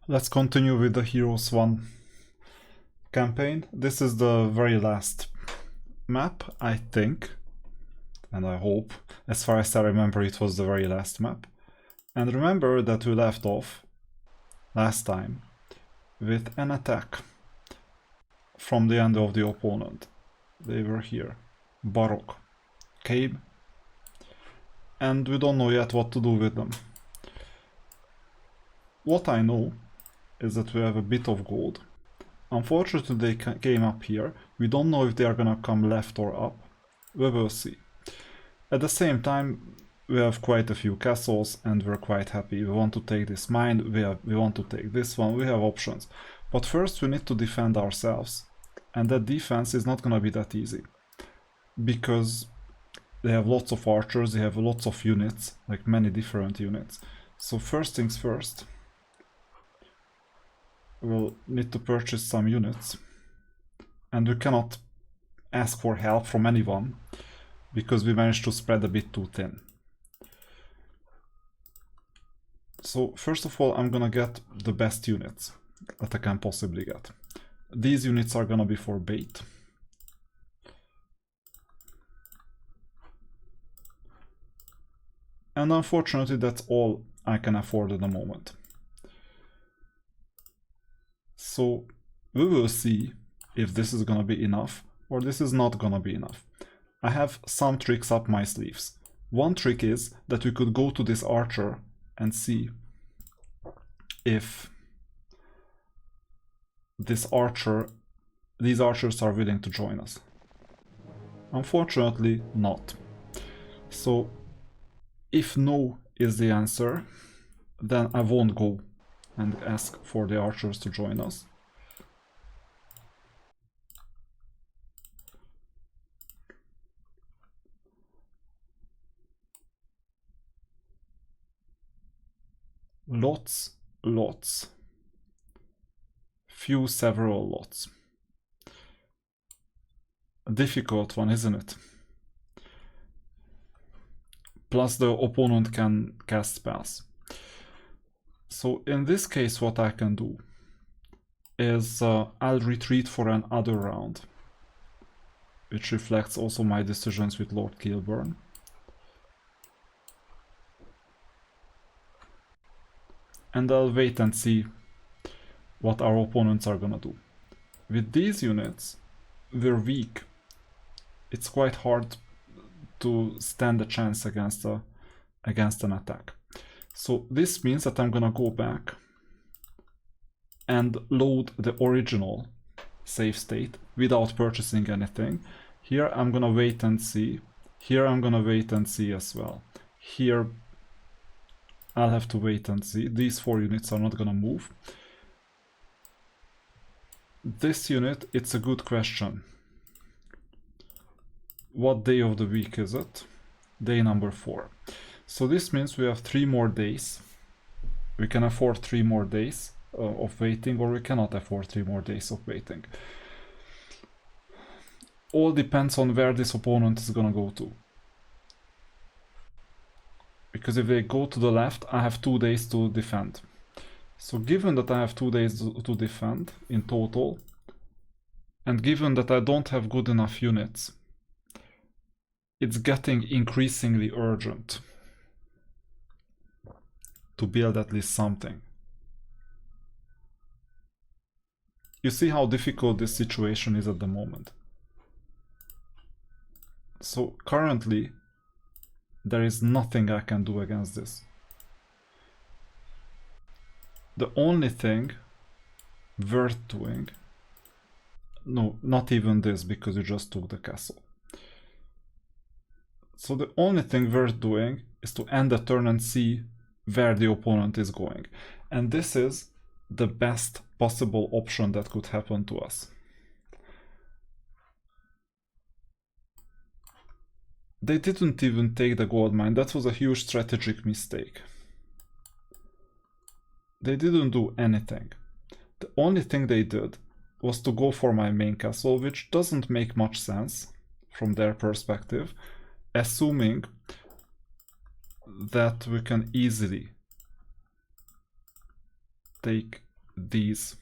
Let's continue with the Heroes 1 campaign. This is the very last map, I think, and I hope. As far as I remember, it was the very last map. And remember that we left off last time with an attack from the end of the opponent. They were here. Baroque came, and we don't know yet what to do with them. What I know is that we have a bit of gold. Unfortunately, they came up here. We don't know if they are gonna come left or up. We will see. At the same time, we have quite a few castles and we're quite happy. We want to take this mine, we want to take this one, we have options. But first we need to defend ourselves. And that defense is not gonna be that easy. Because they have lots of archers, they have lots of units, like many different units. So first things first, we'll need to purchase some units. And we cannot ask for help from anyone, because we managed to spread a bit too thin. So first of all, I'm gonna get the best units that I can possibly get. These units are gonna be for bait. And unfortunately, that's all I can afford at the moment. So we will see if this is gonna be enough or this is not gonna be enough. I have some tricks up my sleeves. One trick is that we could go to this archer and see if these archers are willing to join us. Unfortunately, not. So if no is the answer, then I won't go and ask for the archers to join us. Lots. Few, several lots. A difficult one, isn't it? Plus the opponent can cast spells. So in this case, what I can do is I'll retreat for another round, which reflects also my decisions with Lord Kilburn. And I'll wait and see what our opponents are gonna do. With these units, we're weak. It's quite hard to stand a chance against an attack. So this means that I'm gonna go back and load the original save state without purchasing anything. Here I'm gonna wait and see. Here I'm gonna wait and see as well. Here I'll have to wait and see. These 4 units are not gonna move. This unit, it's a good question. What day of the week is it? Day number 4. So this means we have 3 more days. We can afford 3 more days of waiting, or we cannot afford 3 more days of waiting. All depends on where this opponent is gonna go to. Because if they go to the left, I have 2 days to defend. So given that I have 2 days to defend in total, and given that I don't have good enough units, it's getting increasingly urgent to build at least something. You see how difficult this situation is at the moment. So currently, there is nothing I can do against this. The only thing worth doing... No, not even this, because you just took the castle. So the only thing worth doing is to end the turn and see where the opponent is going. And this is the best possible option that could happen to us. They didn't even take the gold mine. That was a huge strategic mistake. They didn't do anything. The only thing they did was to go for my main castle, which doesn't make much sense from their perspective, assuming that we can easily take these,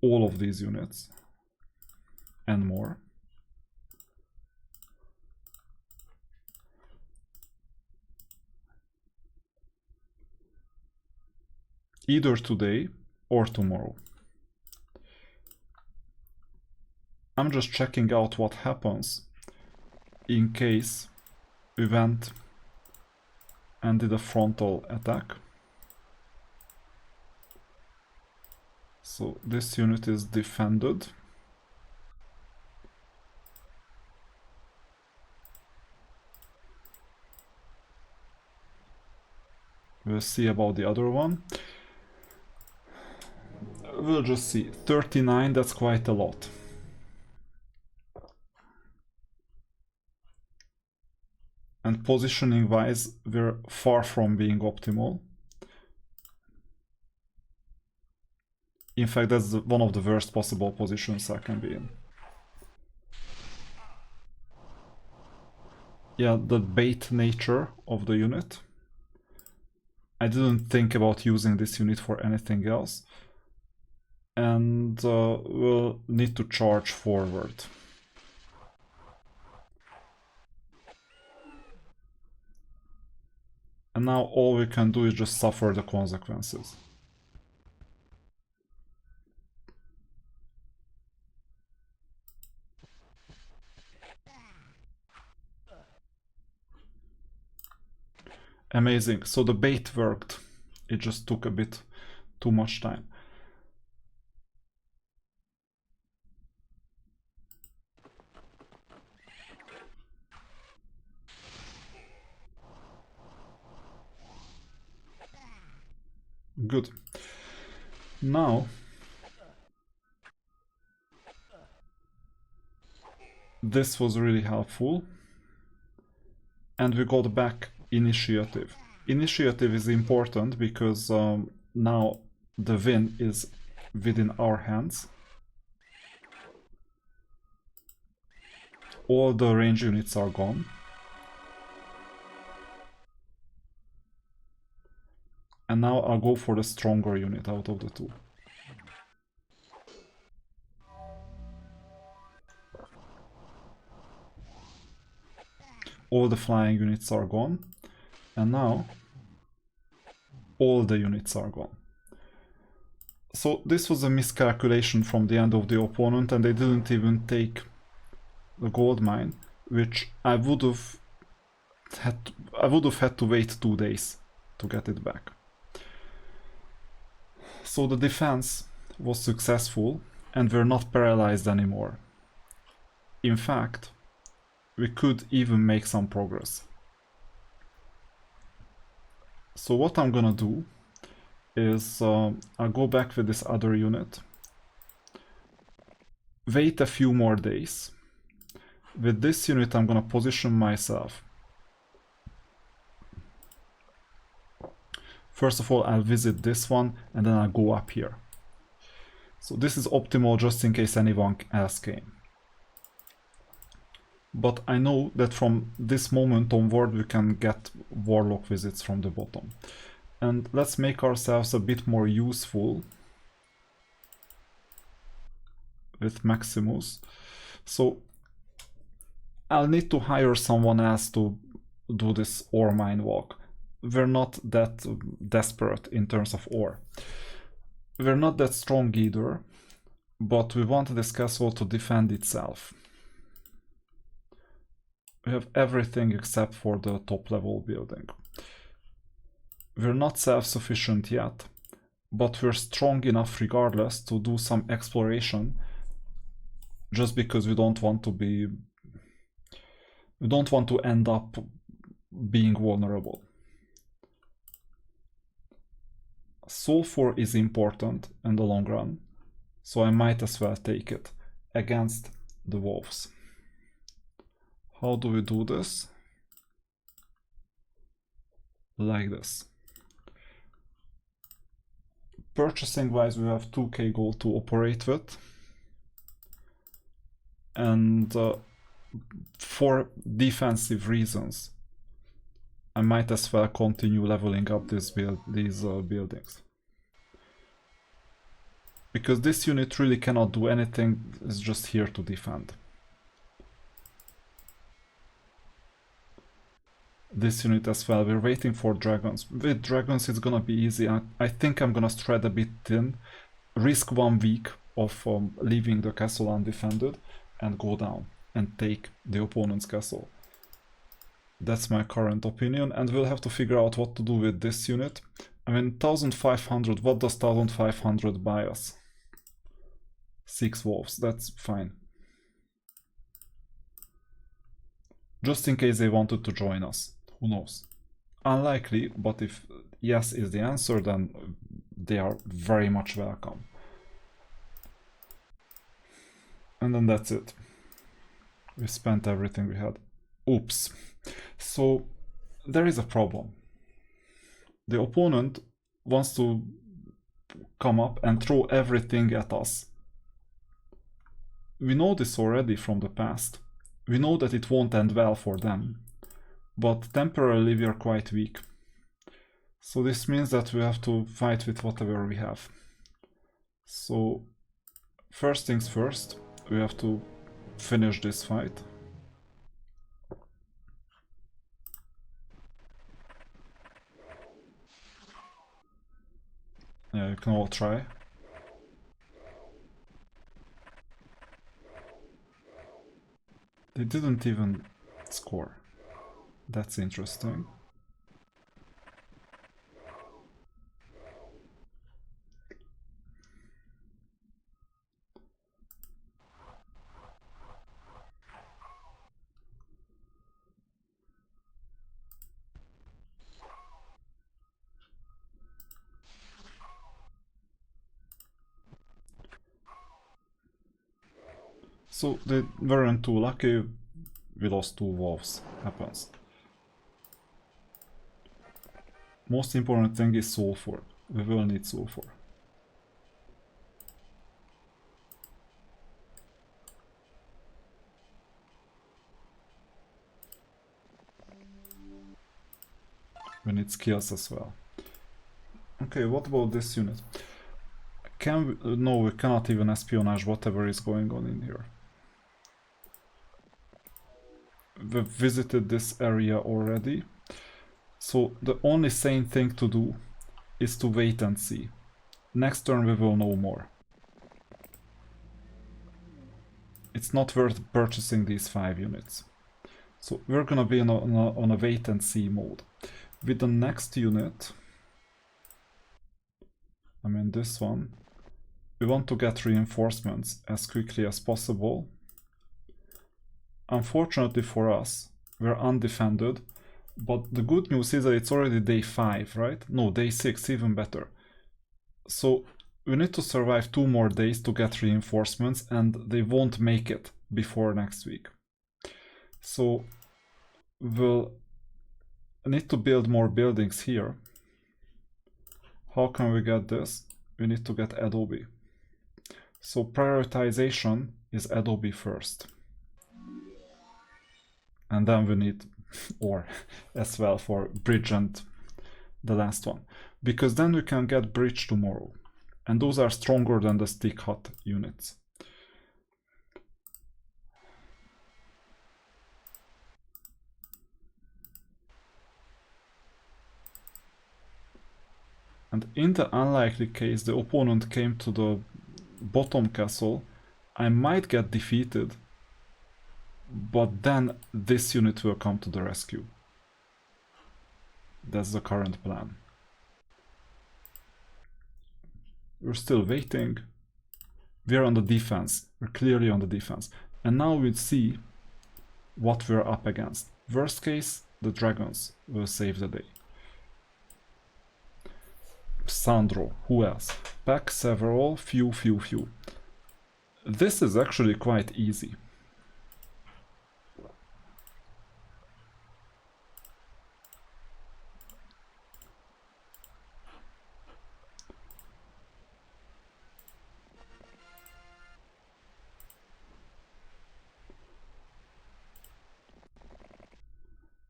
all of these units and more. Either today or tomorrow. I'm just checking out what happens in case we went and did a frontal attack. So this unit is defended. We'll see about the other one. We'll just see. 39, that's quite a lot. And positioning wise, we're far from being optimal. In fact, that's one of the worst possible positions I can be in. Yeah, the bait nature of the unit. I didn't think about using this unit for anything else. And we'll need to charge forward. And now all we can do is just suffer the consequences. Amazing. So the bait worked. It just took a bit too much time. Good. Now this was really helpful. And we got back initiative. Initiative is important because now the win is within our hands. All the range units are gone. And now I'll go for the stronger unit out of the two. All the flying units are gone. And now all the units are gone. So this was a miscalculation from the end of the opponent, and they didn't even take the gold mine, which I would have had to wait 2 days to get it back. So the defense was successful and we're not paralyzed anymore. In fact, we could even make some progress. So what I'm gonna do is I'll go back with this other unit, wait a few more days. With this unit I'm gonna position myself. First of all, I'll visit this one and then I'll go up here. So this is optimal just in case anyone else came. But I know that from this moment onward we can get warlock visits from the bottom. And let's make ourselves a bit more useful with Maximus. So I'll need to hire someone else to do this ore mine walk. We're not that desperate in terms of ore. We're not that strong either, but we want this castle to defend itself. We have everything except for the top level building. We're not self-sufficient yet, but we're strong enough regardless to do some exploration, just because we don't want to end up being vulnerable. Sulfur is important in the long run, so I might as well take it against the wolves. How do we do this? Like this. Purchasing wise, we have 2k gold to operate with. And for defensive reasons, I might as well continue leveling up these buildings. Because this unit really cannot do anything, it's just here to defend. This unit as well, we're waiting for dragons. With dragons it's gonna be easy. I think I'm gonna strat a bit thin, risk 1 week of leaving the castle undefended and go down and take the opponent's castle. That's my current opinion, and we'll have to figure out what to do with this unit. I mean, 1500, what does 1500 buy us? 6 wolves, that's fine. Just in case they wanted to join us, who knows? Unlikely, but if yes is the answer, then they are very much welcome. And then that's it. We spent everything we had. Oops. So there is a problem. The opponent wants to come up and throw everything at us. We know this already from the past. We know that it won't end well for them. But temporarily we are quite weak. So this means that we have to fight with whatever we have. So first things first, we have to finish this fight. Yeah, you can all try. They didn't even score. That's interesting. So they weren't too lucky, we lost 2 wolves, happens. Most important thing is sulfur, we will need sulfur. We need skills as well. Okay, what about this unit? Can we, no, we cannot even espionage whatever is going on in here. We've visited this area already, so the only sane thing to do is to wait and see. Next turn we will know more. It's not worth purchasing these 5 units. So we're gonna be on a wait and see mode. With the next unit, I mean this one, we want to get reinforcements as quickly as possible. Unfortunately for us, we're undefended, but the good news is that it's already day 5, right? No, day 6, even better. So we need to survive 2 more days to get reinforcements, and they won't make it before next week. So we'll need to build more buildings here. How can we get this? We need to get Adobe. So prioritization is Adobe first. And then we need ore as well for bridge and the last one. Because then we can get bridge tomorrow. And those are stronger than the stick hut units. And in the unlikely case the opponent came to the bottom castle, I might get defeated, but then this unit will come to the rescue. That's the current plan. We're still waiting. We're on the defense. We're clearly on the defense. And now we'll see what we're up against. Worst case, the dragons will save the day. Sandro, who else? Pack several, few. This is actually quite easy.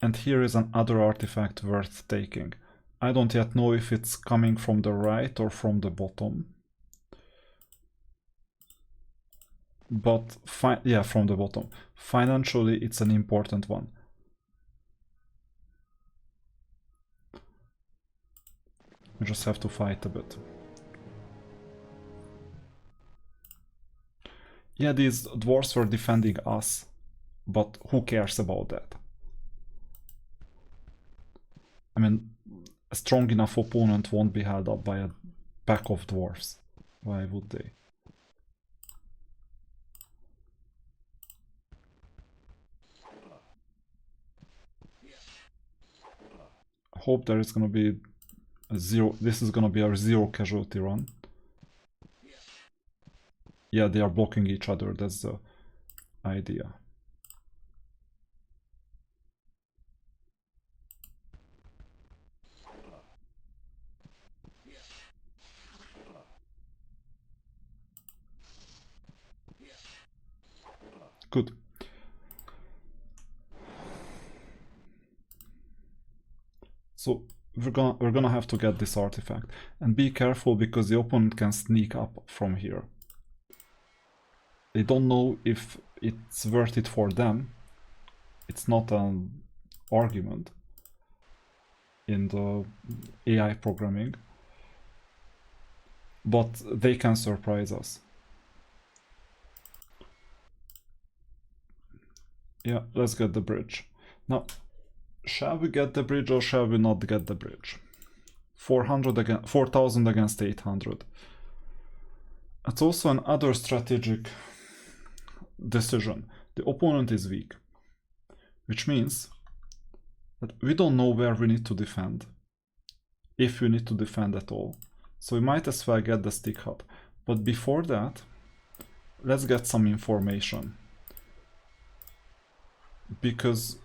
And here is another artifact worth taking. I don't yet know if it's coming from the right or from the bottom. but yeah, from the bottom. Financially, it's an important one. We just have to fight a bit. Yeah, these dwarves were defending us, but who cares about that? I mean, a strong enough opponent won't be held up by a pack of dwarves. Why would they? Hope there is gonna be a zero. This is gonna be our zero casualty run. Yeah, they are blocking each other. That's the idea. Good. So we're gonna have to get this artifact, and be careful because the opponent can sneak up from here. They don't know if it's worth it for them. It's not an argument in the AI programming, but they can surprise us. Yeah, let's get the bridge. Now, shall we get the bridge or shall we not get the bridge? 4,000 against 800. It's also another strategic decision. The opponent is weak, which means that we don't know where we need to defend, if we need to defend at all. So we might as well get the stick hut. But before that, let's get some information. Because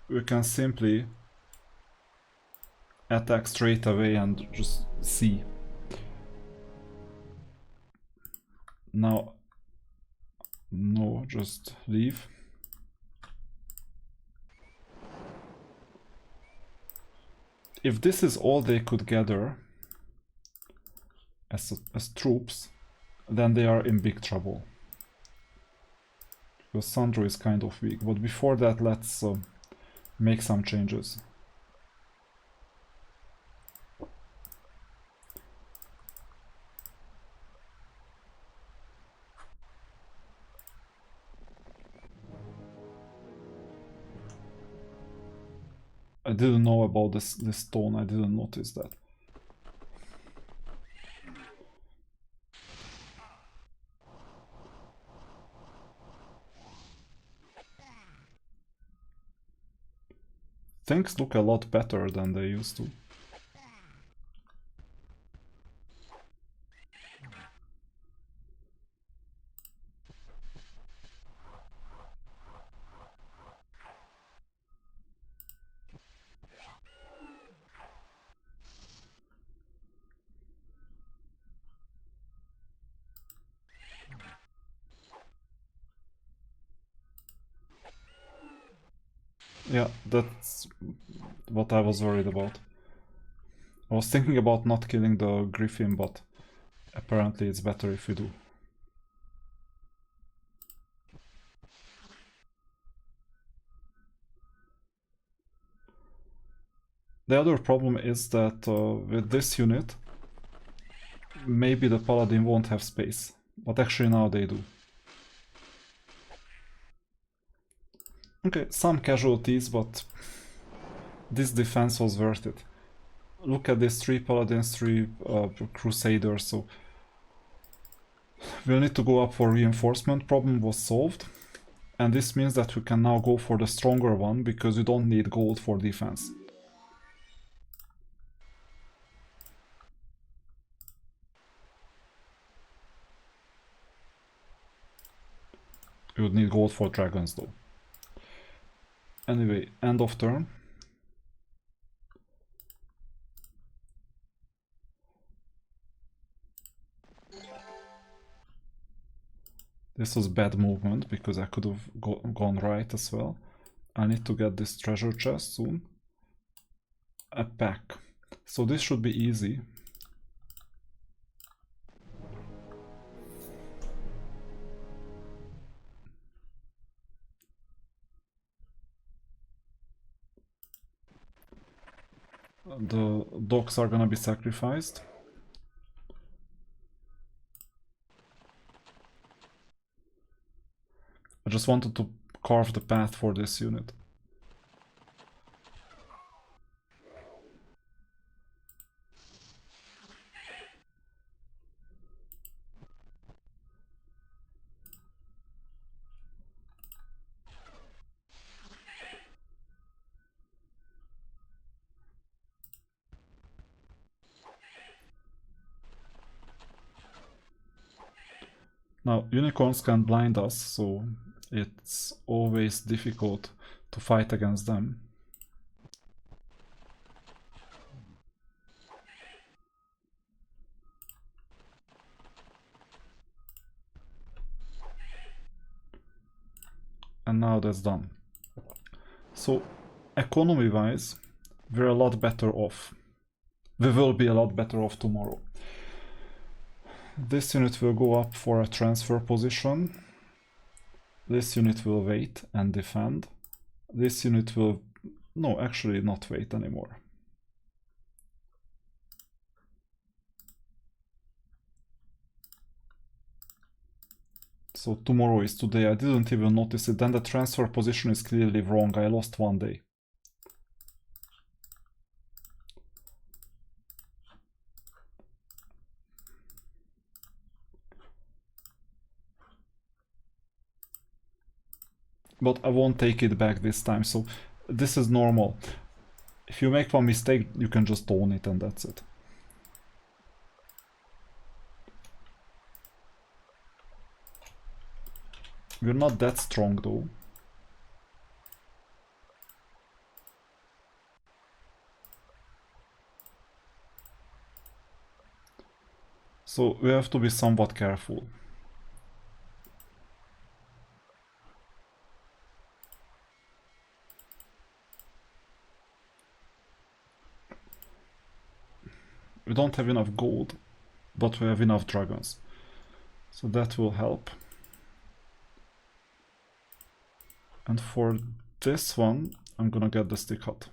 we can simply attack straight away and just see. Now, no, just leave. If this is all they could gather as troops, then they are in big trouble. Because Sandro is kind of weak. But before that, let's make some changes. I didn't know about this stone, I didn't notice that. Things look a lot better than they used to. Yeah, that's what I was worried about. I was thinking about not killing the griffin, but apparently it's better if we do. The other problem is that with this unit, maybe the paladin won't have space, but actually now they do. Okay, some casualties, but this defense was worth it. Look at this, 3 paladins, 3 crusaders, so we'll need to go up for reinforcement. Problem was solved, and this means that we can now go for the stronger one because you don't need gold for defense. You would need gold for dragons though. Anyway, end of turn. This was bad movement because I could have gone right as well. I need to get this treasure chest soon. A pack. So this should be easy. the docks are gonna be sacrificed. I just wanted to carve the path for this unit. Now, unicorns can blind us, so it's always difficult to fight against them. And now that's done. So, economy-wise, we're a lot better off. We will be a lot better off tomorrow. This unit will go up for a transfer position. This unit will wait and defend. This unit will... no, actually not wait anymore. So tomorrow is today. I didn't even notice it. Then the transfer position is clearly wrong. I lost 1 day. But I won't take it back this time, so this is normal. If you make one mistake, you can just own it and that's it. We're not that strong though. So we have to be somewhat careful. We don't have enough gold, but we have enough dragons. So that will help. And for this one, I'm gonna get the stick hut.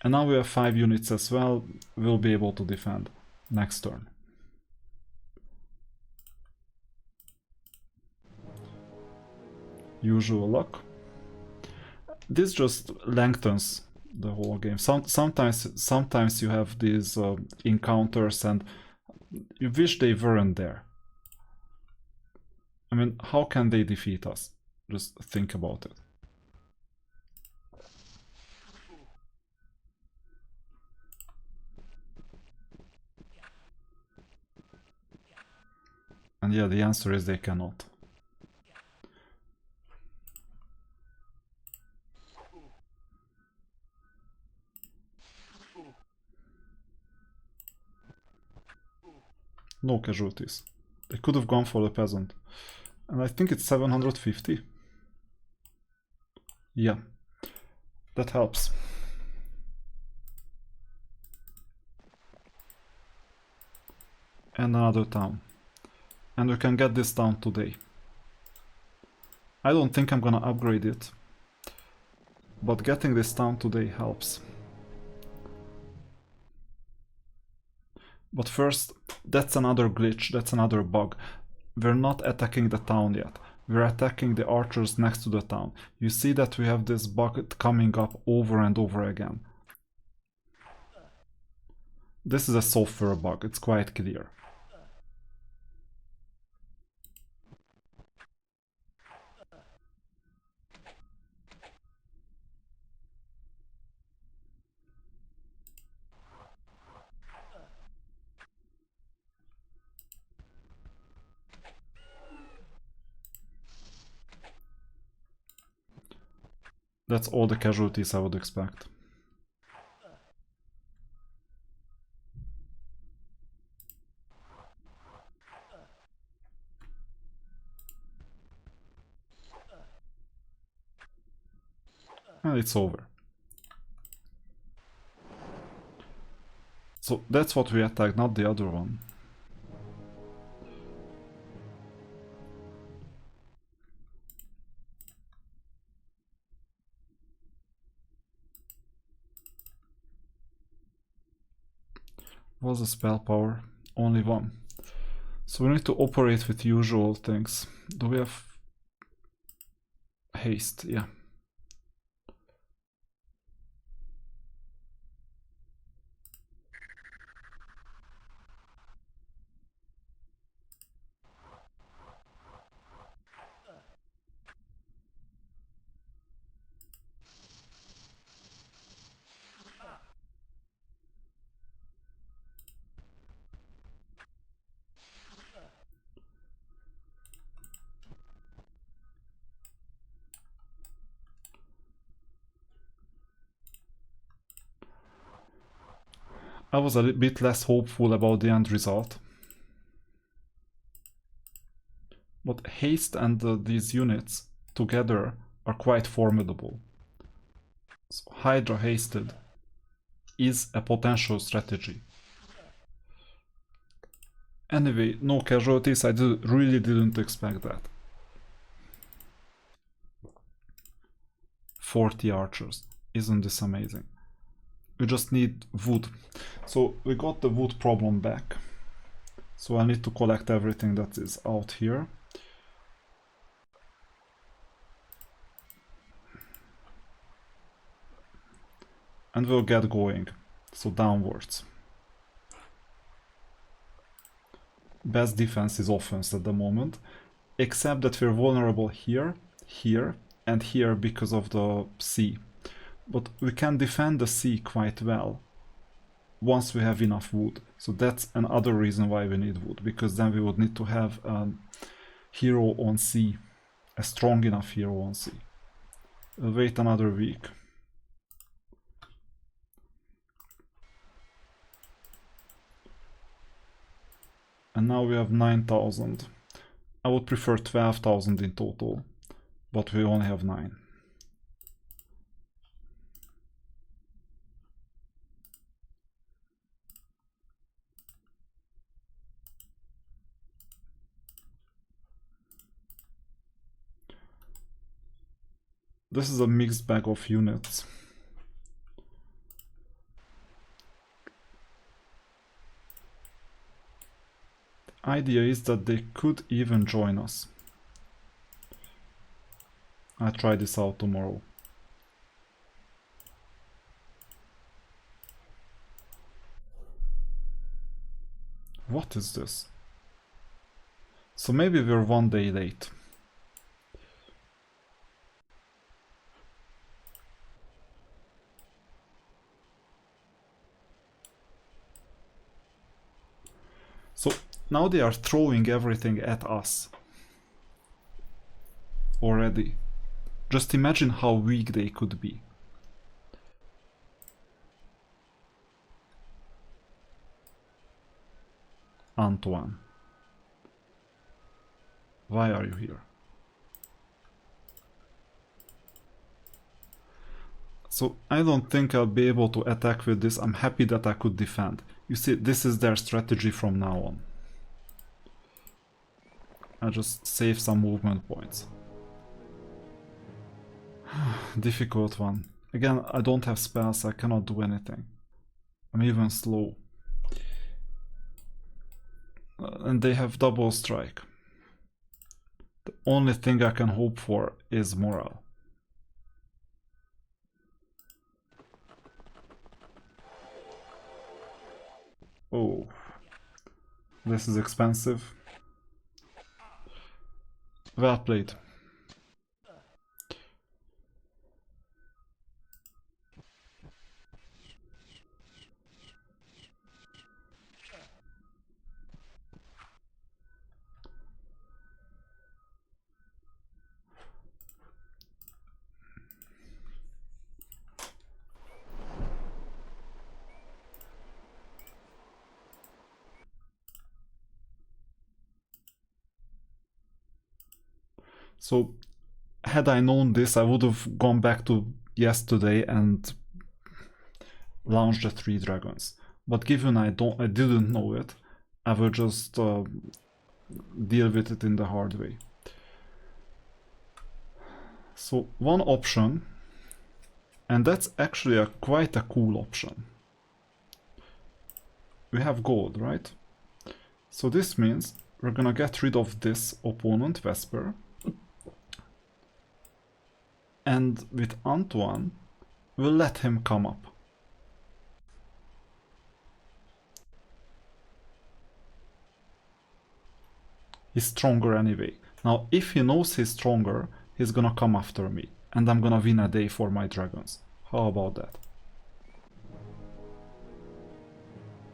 And now we have 5 units as well. We'll be able to defend next turn. Usual luck. This just lengthens the whole game. Sometimes you have these encounters and you wish they weren't there. I mean, how can they defeat us? Just think about it. And yeah, the answer is they cannot. No casualties. They could have gone for the peasant. And I think it's 750. Yeah, that helps. And another town. And we can get this town today. I don't think I'm gonna upgrade it, but getting this town today helps. But first, that's another glitch, that's another bug. We're not attacking the town yet. We're attacking the archers next to the town. You see that we have this bug coming up over and over again. This is a software bug, it's quite clear. That's all the casualties I would expect. And it's over. So that's what we attacked, not the other one. What's the spell power? Only 1. So we need to operate with usual things. Do we have haste? Yeah. I was a bit less hopeful about the end result. But haste and these units together are quite formidable. So Hydra hasted is a potential strategy. Anyway, no casualties, I really didn't expect that. 40 archers, isn't this amazing? We just need wood. So we got the wood problem back. So I need to collect everything that is out here. And we'll get going. So downwards. Best defense is offense at the moment. Except that we're vulnerable here, here, and here because of the sea. But we can defend the sea quite well once we have enough wood. So that's another reason why we need wood, because then we would need to have a hero on sea, a strong enough hero on sea. We'll wait another week. And now we have 9,000. I would prefer 12,000 in total, but we only have 9. This is a mixed bag of units. The idea is that they could even join us. I'll try this out tomorrow. What is this? So maybe we're 1 day late. So now they are throwing everything at us already. Just imagine how weak they could be. Antoine, why are you here? So I don't think I'll be able to attack with this. I'm happy that I could defend. You see, this is their strategy from now on. I just save some movement points. Difficult one. Again, I don't have spells, I cannot do anything. I'm even slow. And they have double strike. The only thing I can hope for is morale. Oh, this is expensive. Well played. So, had I known this, I would have gone back to yesterday and launched the 3 dragons. But given I didn't know it, I will just deal with it in the hard way. So one option, and that's actually quite a cool option, we have gold, right? So this means we're gonna get rid of this opponent, Vesper. And with Antoine, we'll let him come up. He's stronger anyway. Now, if he knows he's stronger, he's gonna come after me. And I'm gonna win a day for my dragons. How about that?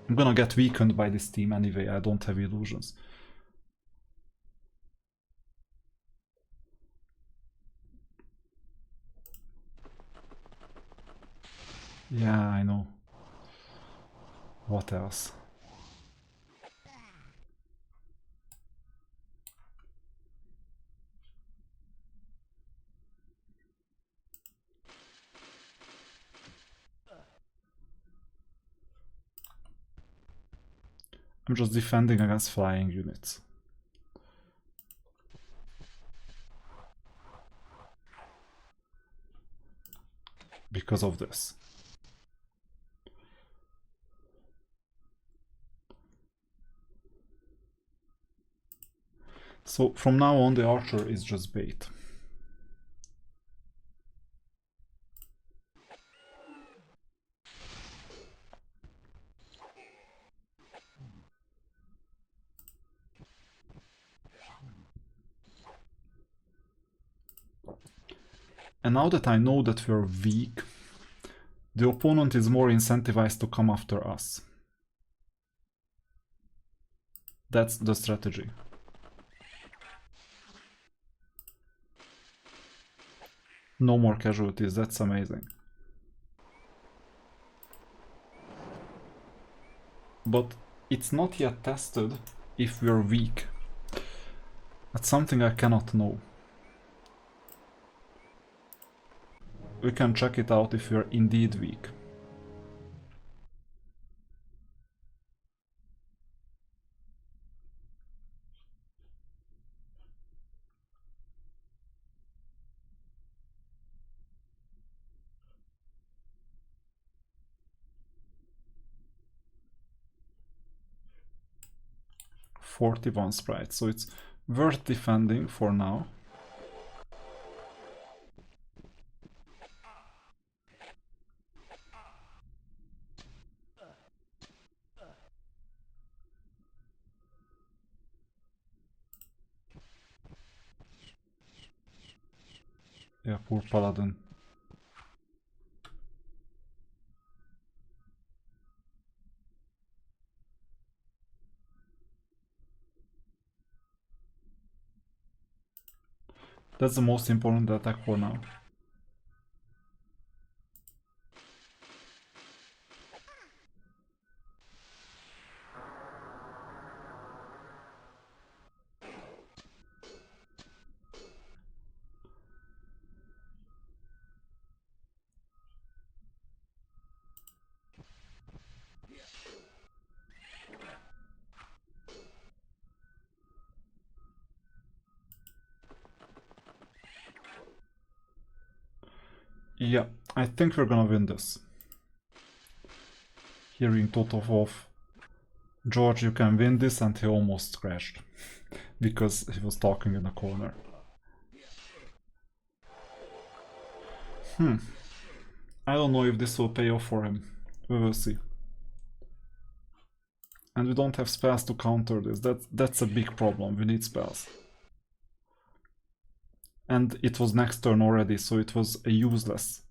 I'm gonna get weakened by this team anyway, I don't have illusions. Yeah, I know. What else? I'm just defending against flying units. Because of this. So from now on the archer is just bait. And now that I know that we're weak, the opponent is more incentivized to come after us. That's the strategy. No more casualties, that's amazing. But it's not yet tested if we're weak. That's something I cannot know. We can check it out if we're indeed weak. .41 sprite, so it's worth defending for now. Yeah, poor paladin. That's the most important attack for now. Yeah, I think we're gonna win this. Hearing Totov, George, you can win this, and he almost crashed. Because he was talking in the corner. I don't know if this will pay off for him. We will see. And we don't have spells to counter this. That's a big problem. We need spells. And it was next turn already, so it was a useless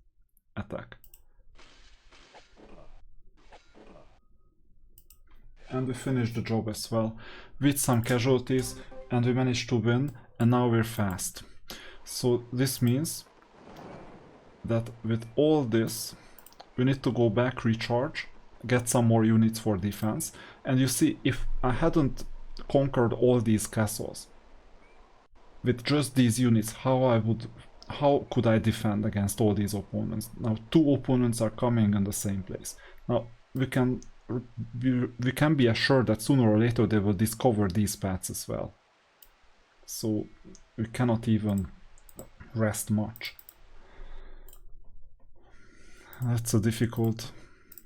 attack. And we finished the job as well, with some casualties, and we managed to win, and now we're fast. So this means that with all this, we need to go back, recharge, get some more units for defense, and you see, if I hadn't conquered all these castles, with just these units, how could I defend against all these opponents? Now 2 opponents are coming in the same place. Now we can be assured that sooner or later they will discover these paths as well. So we cannot even rest much. That's a difficult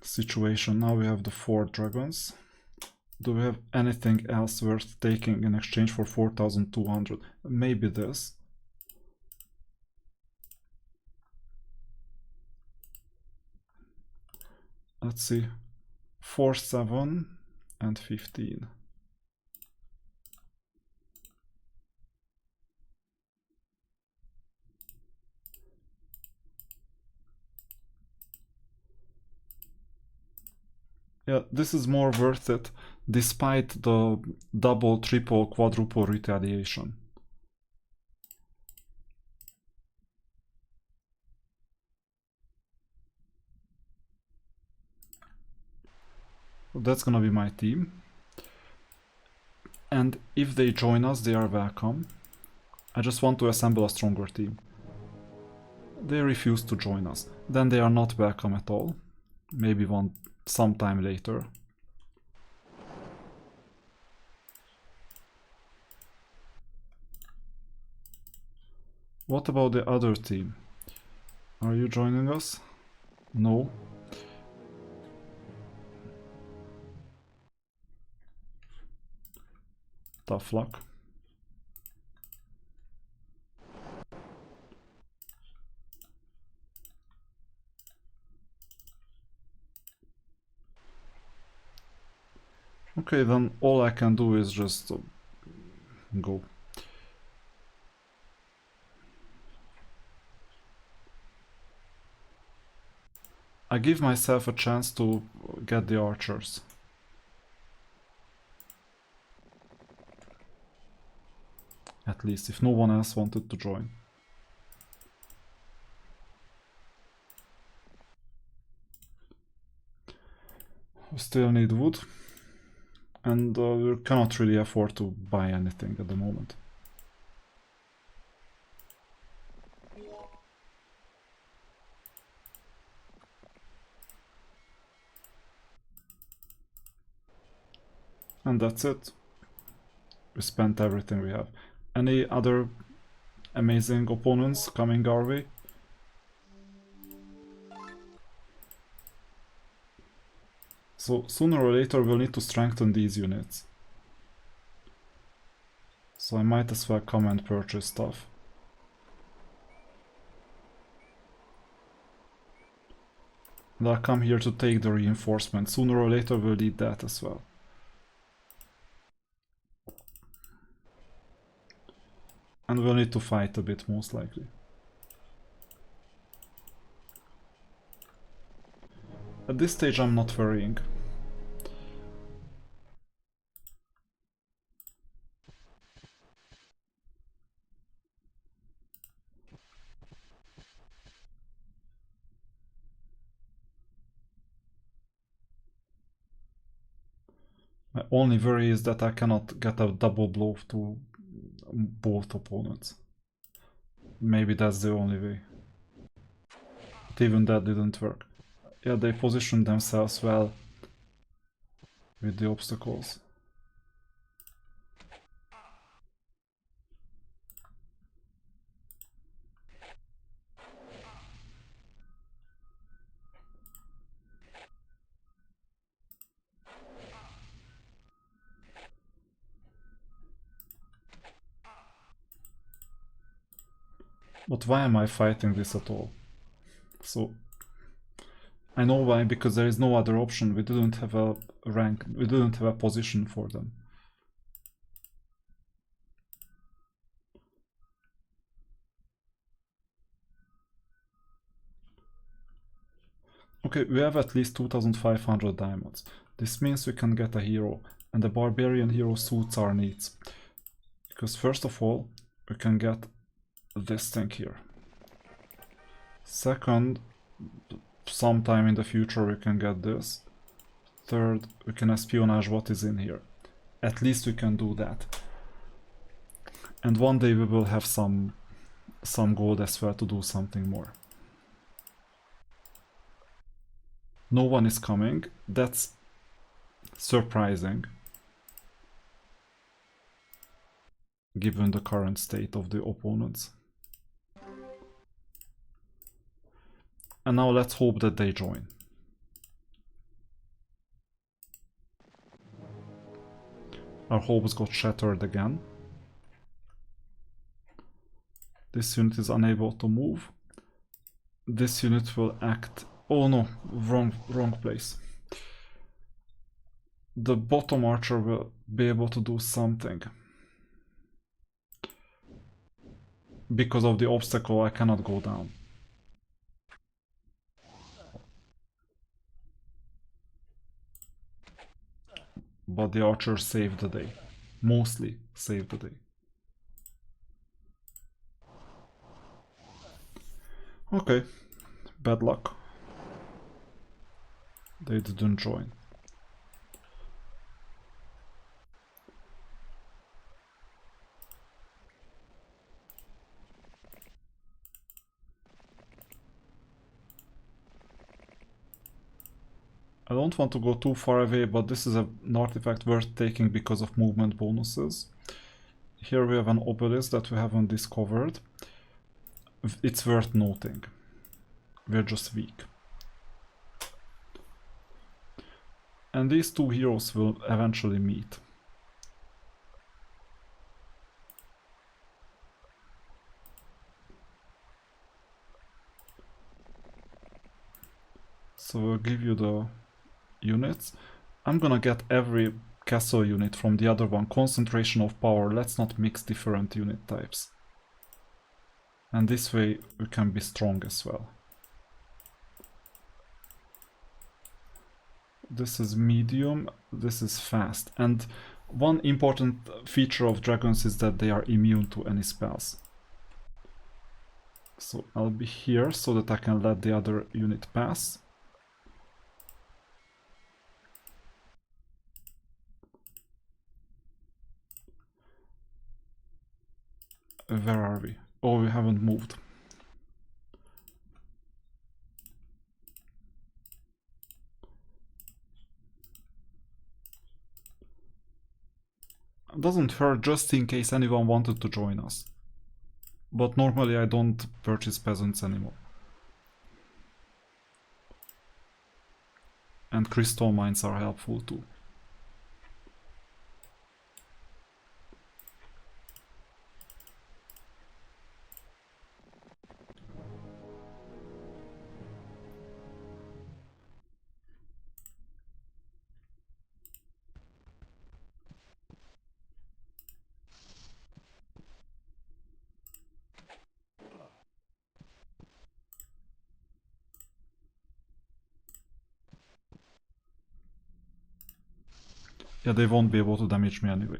situation. Now we have the 4 dragons. Do we have anything else worth taking in exchange for 4,200? Maybe this. Let's see. 4, 7, and 15. Yeah, this is more worth it, despite the double, triple, quadruple retaliation. That's gonna be my team. And if they join us, they are welcome. I just want to assemble a stronger team. They refuse to join us. Then they are not welcome at all. Maybe sometime later. What about the other team? Are you joining us? No. Tough luck. Okay, then all I can do is just go. I give myself a chance to get the archers. At least, if no one else wanted to join. We still need wood. And we cannot really afford to buy anything at the moment. And that's it. We spent everything we have. Any other amazing opponents coming our way? So sooner or later we'll need to strengthen these units. So I might as well come and purchase stuff. And I'll come here to take the reinforcement. Sooner or later we'll need that as well. And we'll need to fight a bit, most likely. At this stage I'm not worrying. My only worry is that I cannot get a double blow to both opponents. Maybe that's the only way. But even that didn't work. Yeah, they positioned themselves well with the obstacles. But why am I fighting this at all? So I know why, because there is no other option. We didn't have a rank, we didn't have a position for them. Okay, we have at least 2500 diamonds. This means we can get a hero, and the barbarian hero suits our needs. Because first of all, we can get this thing here. Second, sometime in the future we can get this. Third, we can espionage what is in here. At least we can do that. And one day we will have some gold as well to do something more. No one is coming. That's surprising, given the current state of the opponents. And now let's hope that they join. Our hopes got shattered again. This unit is unable to move. This unit will act... Oh no, wrong place. The bottom archer will be able to do something. Because of the obstacle, I cannot go down. But the archer saved the day. Mostly saved the day. Okay, bad luck. They didn't join. I don't want to go too far away, but this is an artifact worth taking because of movement bonuses. Here we have an obelisk that we haven't discovered. It's worth noting. We're just weak. And these two heroes will eventually meet. So we'll give you the units. I'm gonna get every castle unit from the other one. Concentration of power. Let's not mix different unit types. And this way we can be strong as well. This is medium, this is fast. And one important feature of dragons is that they are immune to any spells. So I'll be here so that I can let the other unit pass. Where are we? Oh, we haven't moved. Doesn't hurt just in case anyone wanted to join us. But normally I don't purchase peasants anymore. And crystal mines are helpful too. Yeah, they won't be able to damage me anyway.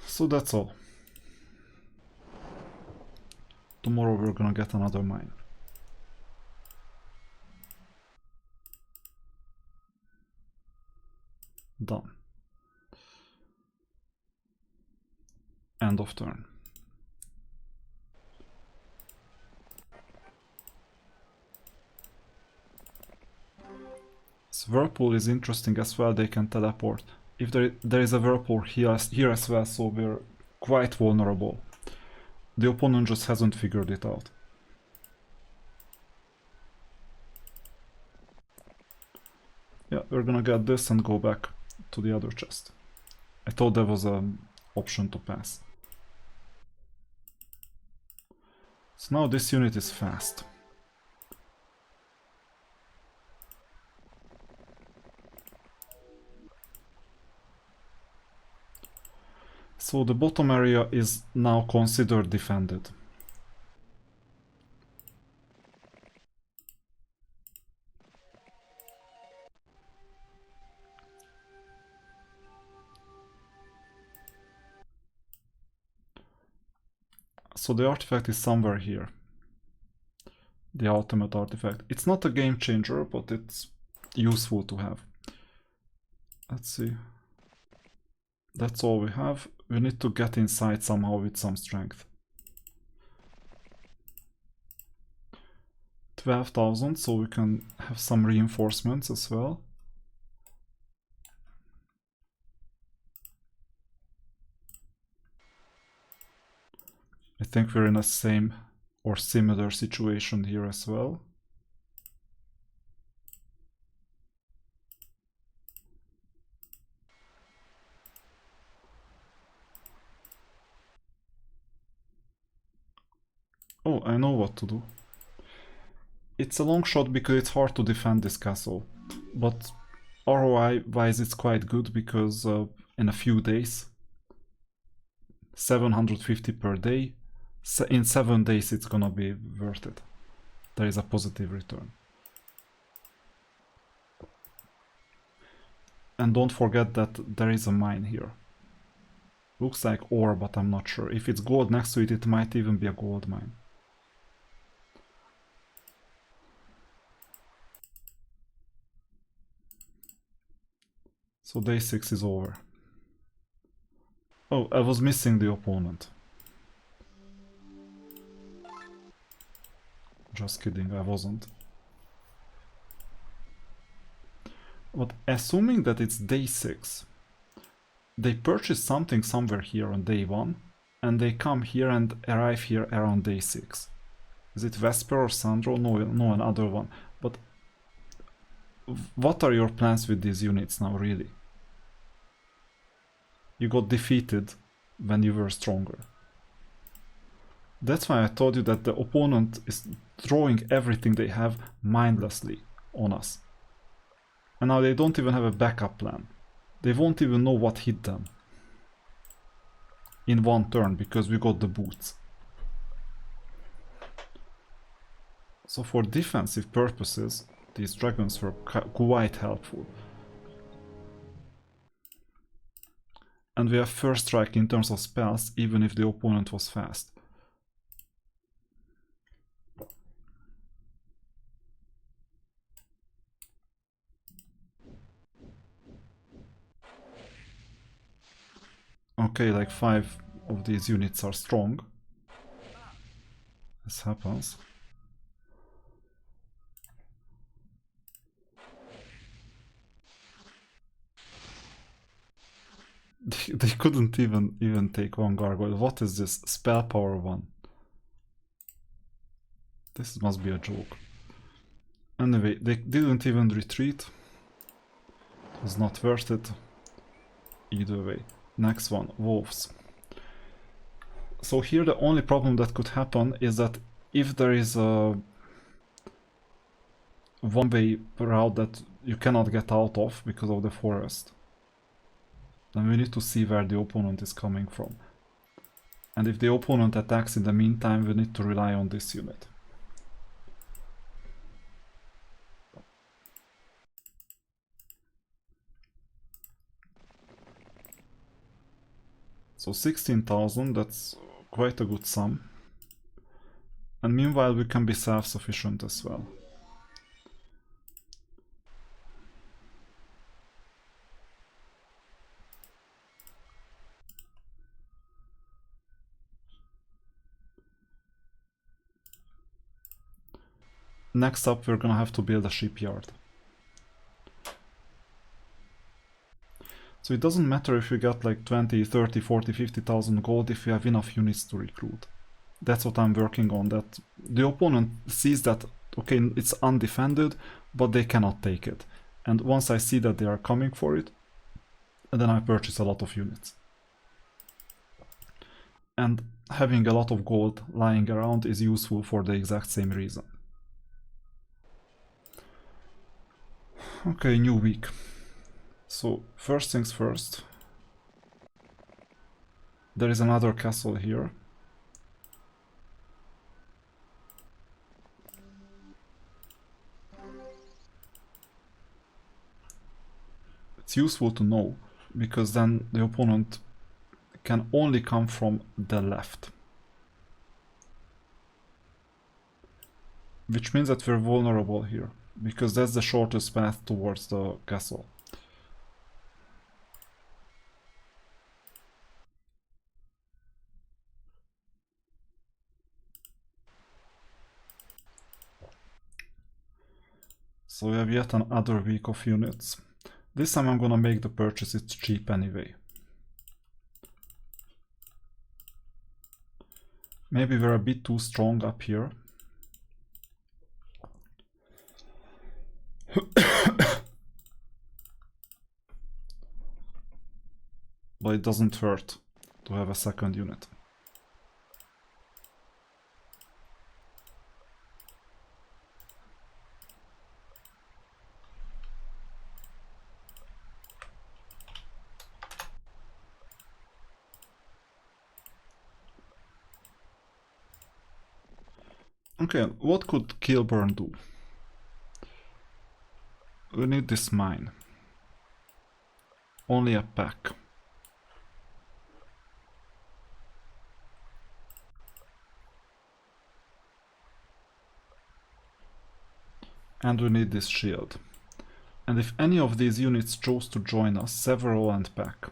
So that's all. Tomorrow we're gonna get another mine. Done. End of turn. This whirlpool is interesting as well, they can teleport. If there is a whirlpool here as well, so we're quite vulnerable. The opponent just hasn't figured it out. Yeah, we're gonna get this and go back to the other chest. I thought there was an option to pass. So now this unit is fast. So the bottom area is now considered defended. So the artifact is somewhere here. The ultimate artifact. It's not a game changer, but it's useful to have. Let's see. That's all we have. We need to get inside somehow with some strength. 12,000, so we can have some reinforcements as well. I think we're in a same or similar situation here as well. Oh, I know what to do. It's a long shot because it's hard to defend this castle, but ROI wise it's quite good because in a few days, 750 per day, in 7 days it's gonna be worth it. There is a positive return. And don't forget that there is a mine here. Looks like ore, but I'm not sure. If it's gold next to it, it might even be a gold mine. So day 6 is over. Oh, I was missing the opponent. Just kidding, I wasn't. But assuming that it's day 6, they purchase something somewhere here on day 1, and they come here and arrive here around day 6. Is it Vesper or Sandro? No, another one. But what are your plans with these units now, really? You got defeated when you were stronger. That's why I told you that the opponent is throwing everything they have mindlessly on us. And now they don't even have a backup plan. They won't even know what hit them in one turn because we got the boots. So for defensive purposes, these dragons were quite helpful. And we have first strike in terms of spells, even if the opponent was fast. Okay, like 5 of these units are strong. This happens. They couldn't even take one gargoyle. What is this? Spell power 1. This must be a joke. Anyway, they didn't even retreat. It was not worth it. Either way. Next one, wolves. So here the only problem that could happen is that if there is a one-way route that you cannot get out of because of the forest, then we need to see where the opponent is coming from. And if the opponent attacks in the meantime, we need to rely on this unit. So 16,000, that's quite a good sum. And meanwhile we can be self-sufficient as well. Next up we're gonna have to build a shipyard. So it doesn't matter if we got like 20, 30, 40, 50,000 gold if we have enough units to recruit. That's what I'm working on, that the opponent sees that, okay, it's undefended, but they cannot take it. And once I see that they are coming for it, then I purchase a lot of units. And having a lot of gold lying around is useful for the exact same reason. Okay, new week. So, first things first. There is another castle here. It's useful to know, because then the opponent can only come from the left. Which means that we're vulnerable here, because that's the shortest path towards the castle. So we have yet another week of units. This time I'm gonna make the purchase, it's cheap anyway. Maybe we're a bit too strong up here. But it doesn't hurt to have a second unit. Okay, what could Kilburn do? We need this mine. Only a pack. And we need this shield. And if any of these units chose to join us, several and pack,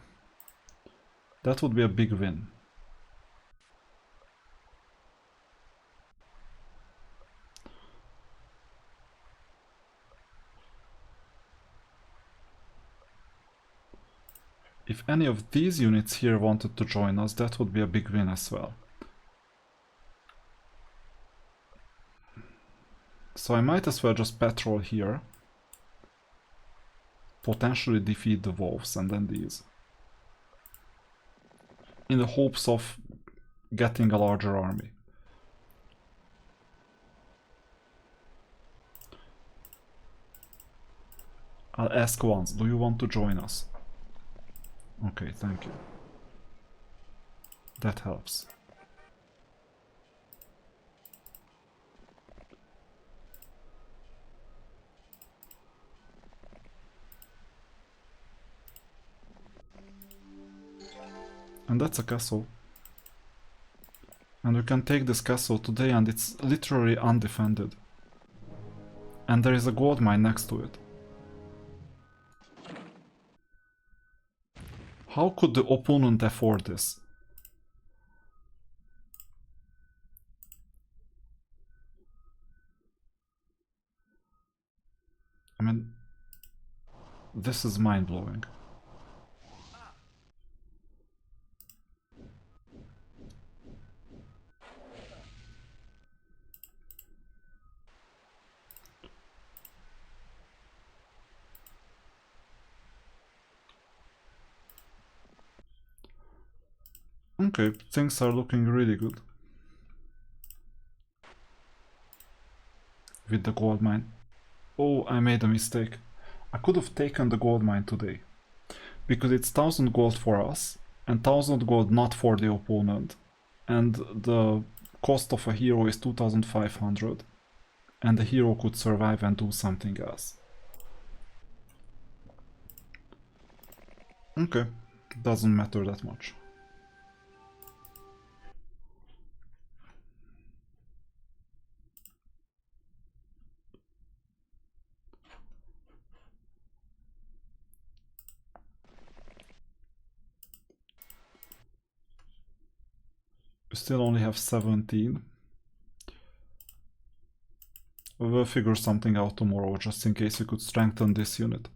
that would be a big win. If any of these units here wanted to join us, that would be a big win as well. So I might as well just patrol here. Potentially defeat the wolves and then these. In the hopes of getting a larger army. I'll ask once, do you want to join us? Okay, thank you. That helps. And that's a castle. And we can take this castle today and it's literally undefended. And there is a gold mine next to it. How could the opponent afford this? I mean, this is mind-blowing. Okay, things are looking really good. With the gold mine. Oh, I made a mistake. I could have taken the gold mine today. Because it's 1000 gold for us, and 1000 gold not for the opponent. And the cost of a hero is 2500. And the hero could survive and do something else. Okay, doesn't matter that much. We still only have 17. We will figure something out tomorrow, just in case we could strengthen this unit.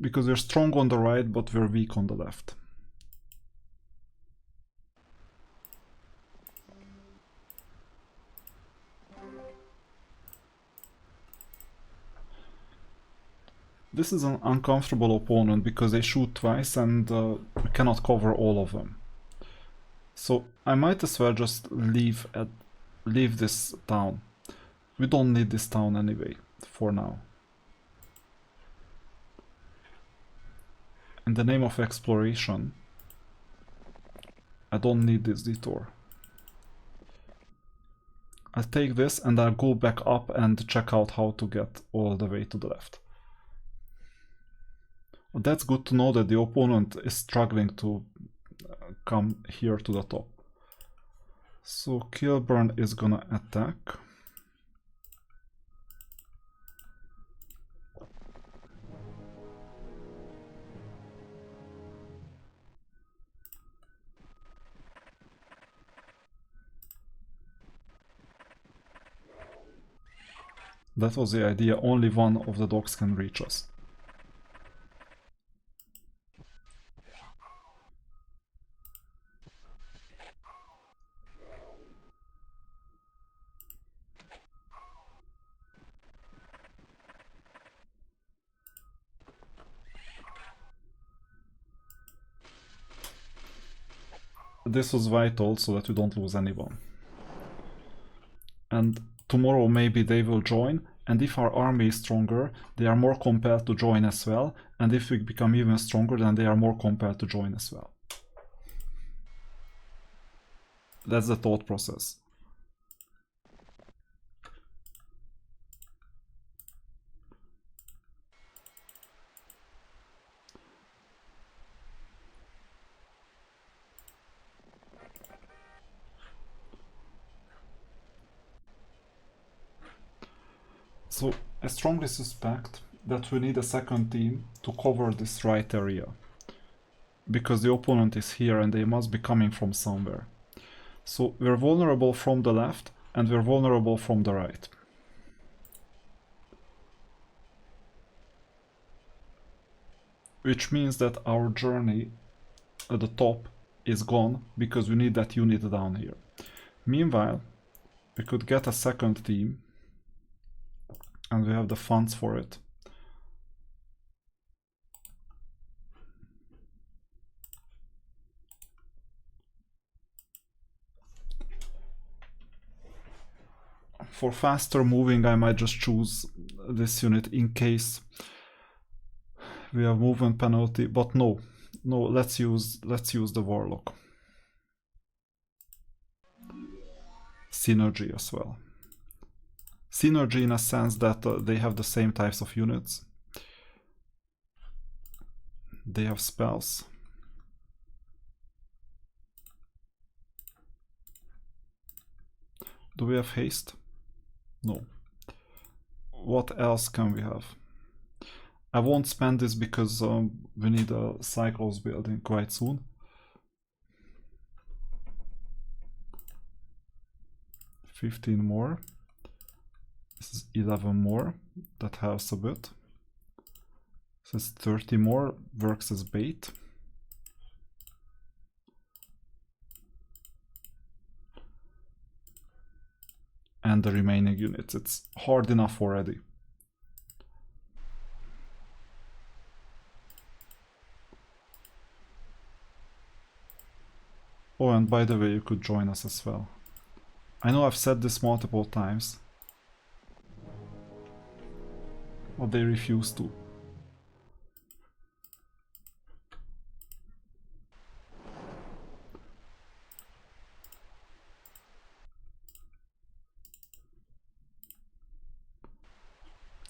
Because we're strong on the right, but we're weak on the left. This is an uncomfortable opponent because they shoot twice and we cannot cover all of them. So I might as well just leave this town. We don't need this town anyway, for now. In the name of exploration, I don't need this detour. I'll take this and I'll go back up and check out how to get all the way to the left. That's good to know that the opponent is struggling to come here to the top. So Kilburn is gonna attack. That was the idea, only one of the dogs can reach us. This was vital so that we don't lose anyone. And tomorrow maybe they will join, and if our army is stronger, they are more compelled to join as well, and if we become even stronger, then they are more compelled to join as well. That's the thought process. So I strongly suspect that we need a second team to cover this right area, because the opponent is here and they must be coming from somewhere. So we're vulnerable from the left and we're vulnerable from the right. Which means that our journey at the top is gone because we need that unit down here. Meanwhile, we could get a second team and we have the funds for it. For faster moving, I might just choose this unit in case we have movement penalty, but no, let's use the warlock. Synergy as well. Synergy in a sense that they have the same types of units. They have spells. Do we have haste? No. What else can we have? I won't spend this because we need a cycles building quite soon. $15 more. This is 11 more. That helps a bit. This is 30 more. Works as bait. And the remaining units. It's hard enough already. Oh, and by the way, you could join us as well. I know I've said this multiple times, but they refuse to.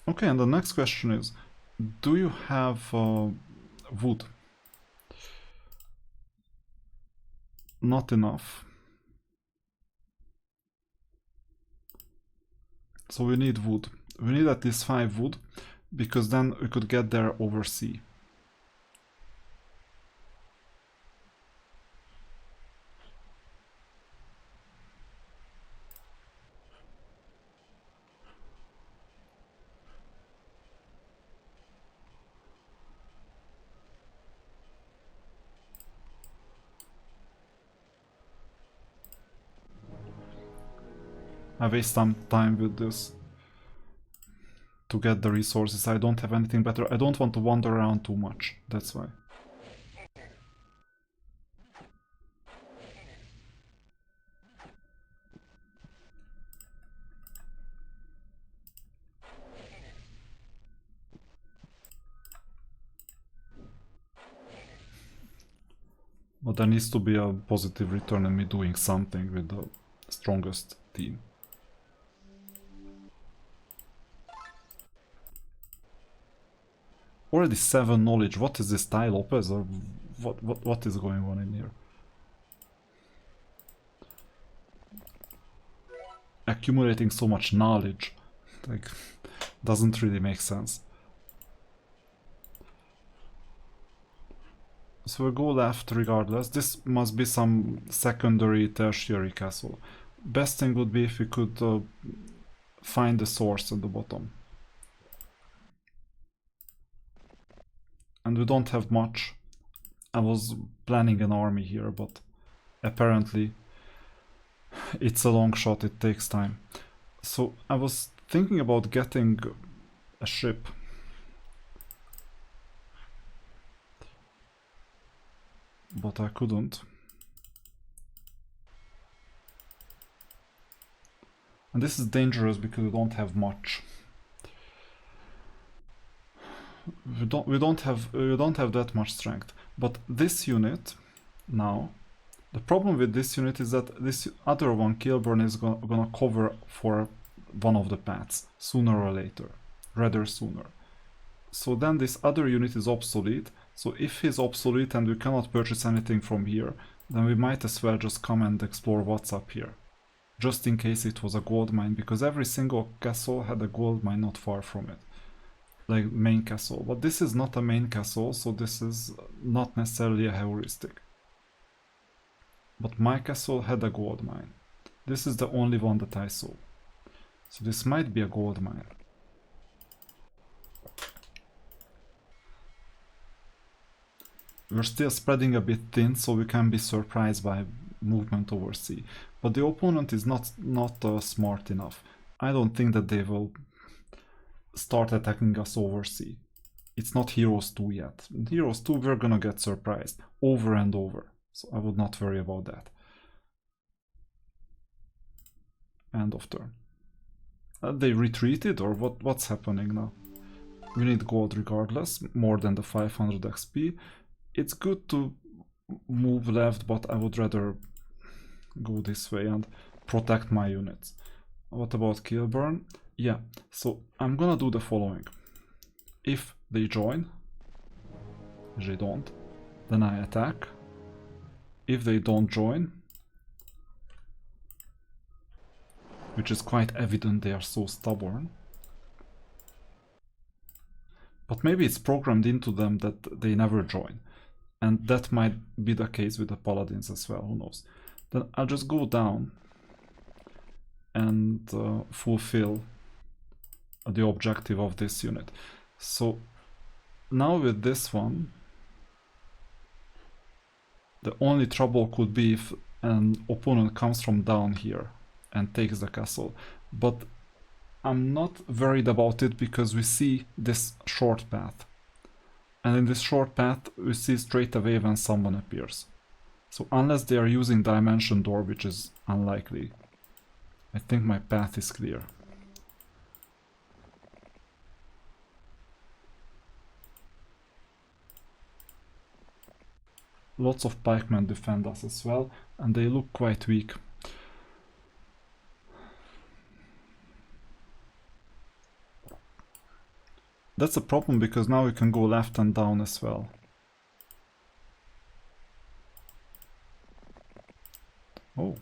Okay, and the next question is, do you have wood? Not enough. So we need wood. We need at least 5 wood, because then we could get there over sea. I waste some time with this to get the resources. I don't have anything better. I don't want to wander around too much, that's why. But there needs to be a positive return in me doing something with the strongest team. Already 7 knowledge. What is this, Tai Lopez, or what is going on in here? Accumulating so much knowledge, like, doesn't really make sense. So we'll go left regardless. This must be some secondary, tertiary castle. Best thing would be if we could find the source at the bottom. And we don't have much. I was planning an army here, but apparently it's a long shot, it takes time. So I was thinking about getting a ship. But I couldn't. And this is dangerous because we don't have much. We don't have that much strength. But this unit now, the problem with this unit is that this other one, Kilburn, is gonna cover for one of the paths sooner or later, rather sooner. So then this other unit is obsolete. So if he's obsolete and we cannot purchase anything from here, then we might as well just come and explore what's up here. Just in case it was a gold mine, because every single castle had a gold mine not far from it. Like main castle. But this is not a main castle, so this is not necessarily a heuristic. But my castle had a gold mine. This is the only one that I saw. So this might be a gold mine. We're still spreading a bit thin, so we can be surprised by movement over sea. But the opponent is not smart enough. I don't think that they will start attacking us over sea. It's not Heroes 2 yet. In Heroes 2 we're gonna get surprised over and over. So I would not worry about that. End of turn. They retreated, or what's happening now? We need gold regardless, more than the 500 XP. It's good to move left, but I would rather go this way and protect my units. What about Kilburn? Yeah, so I'm gonna do the following. If they join, they don't, then I attack. If they don't join, which is quite evident, they are so stubborn. But maybe it's programmed into them that they never join. And that might be the case with the paladins as well, who knows. Then I'll just go down and fulfill the objective of this unit. So now with this one, the only trouble could be if an opponent comes from down here and takes the castle. But I'm not worried about it because we see this short path. And in this short path, we see straight away when someone appears. So unless they are using Dimension Door, which is unlikely, I think my path is clear. Lots of pikemen defend us as well, and they look quite weak. That's a problem because now we can go left and down as well. Oh.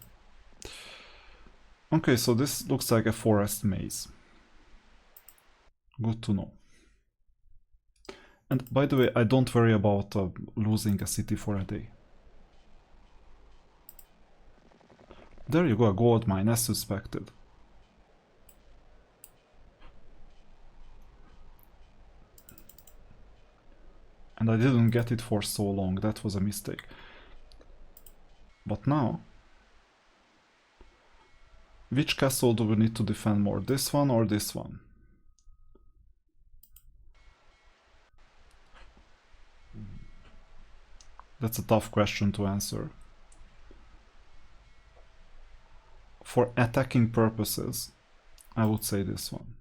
Okay, so this looks like a forest maze. Good to know. And by the way, I don't worry about losing a city for a day. There you go, a gold mine, as suspected. And I didn't get it for so long, that was a mistake. But now, which castle do we need to defend more? This one or this one? That's a tough question to answer. For attacking purposes, I would say this one.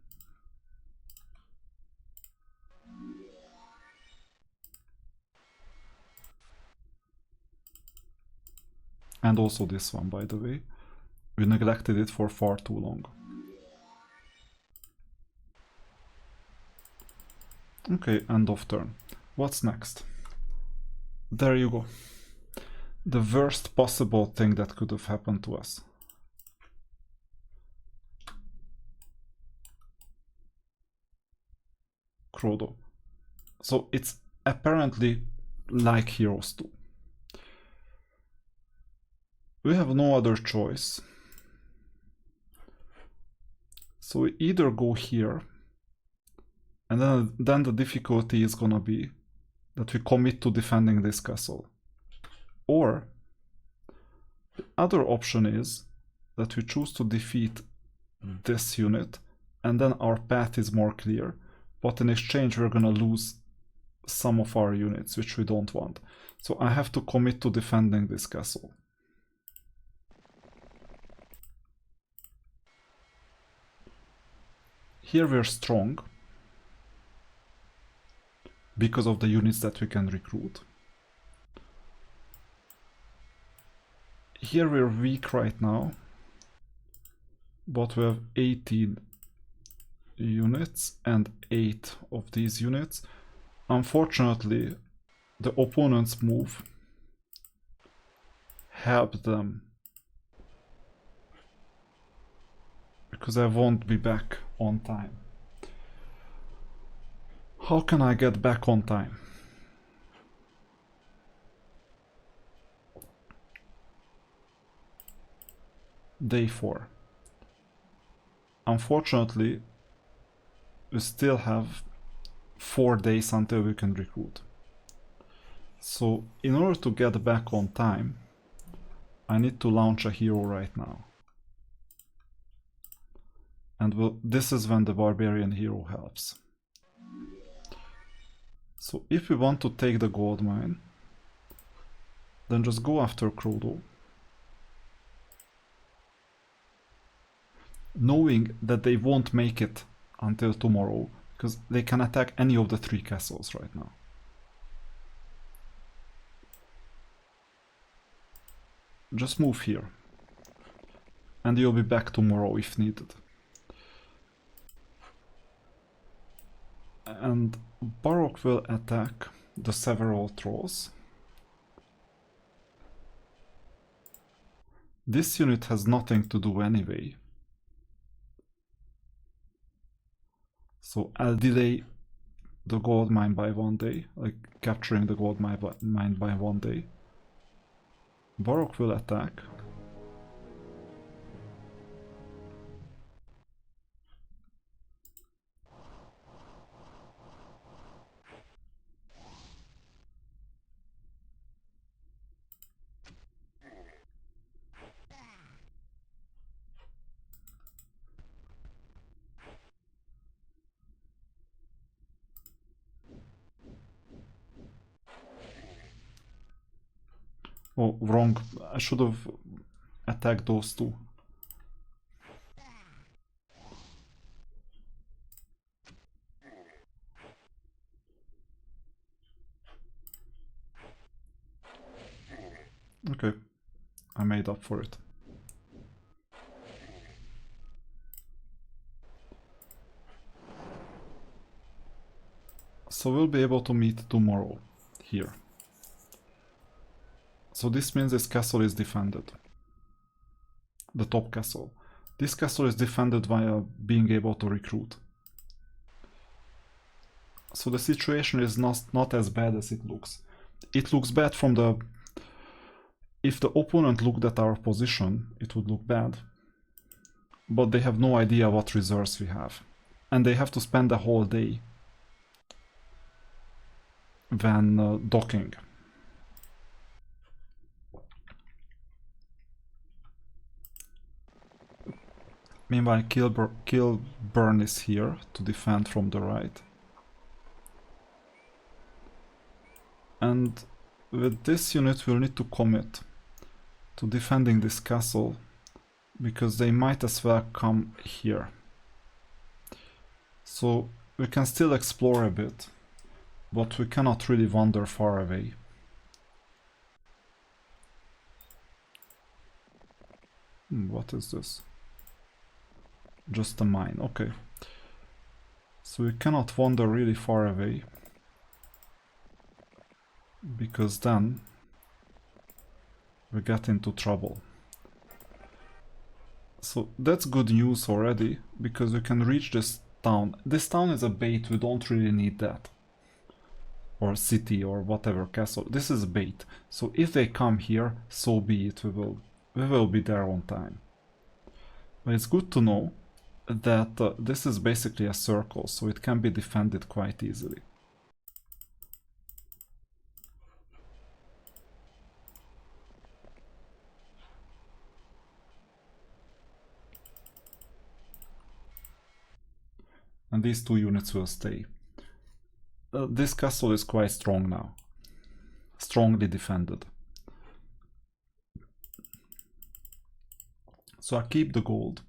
And also this one, by the way. We neglected it for far too long. Okay, end of turn. What's next? There you go. The worst possible thing that could have happened to us. Crodo. So it's apparently like Heroes 2. We have no other choice. So we either go here, and then the difficulty is gonna be that we commit to defending this castle. Or the other option is that we choose to defeat this unit, and then our path is more clear, but in exchange we're gonna lose some of our units, which we don't want. So I have to commit to defending this castle. Here we're strong because of the units that we can recruit. Here we're weak right now, but we have 18 units and 8 of these units. Unfortunately, the opponent's move helped them, because I won't be back on time. How can I get back on time? Day 4. Unfortunately, we still have 4 days until we can recruit. So in order to get back on time, I need to launch a hero right now. And this is when the barbarian hero helps. So if we want to take the gold mine, then just go after Krodo, knowing that they won't make it until tomorrow, because they can attack any of the 3 castles right now. Just move here, and you'll be back tomorrow if needed. And Baroque will attack the several trolls. This unit has nothing to do anyway, so I'll delay the gold mine by 1 day, like capturing the gold mine by 1 day. Baroque will attack. Oh, wrong. I should have attacked those 2. Okay, I made up for it. So we'll be able to meet tomorrow here. So this means this castle is defended. The top castle. This castle is defended via being able to recruit. So the situation is not as bad as it looks. It looks bad from the... If the opponent looked at our position, it would look bad. But they have no idea what reserves we have. And they have to spend the whole day when docking. Meanwhile, Kilburn is here to defend from the right. And with this unit we'll need to commit to defending this castle, because they might as well come here. So we can still explore a bit, but we cannot really wander far away. What is this? Just a mine, okay. So we cannot wander really far away, because then we get into trouble. So that's good news already, because we can reach this town. This town is a bait, we don't really need that. Or city or whatever castle. This is a bait. So if they come here, so be it, we will be there on time. But it's good to know that this is basically a circle, so it can be defended quite easily. And these two units will stay. This castle is quite strong now. Strongly defended. So I keep the gold.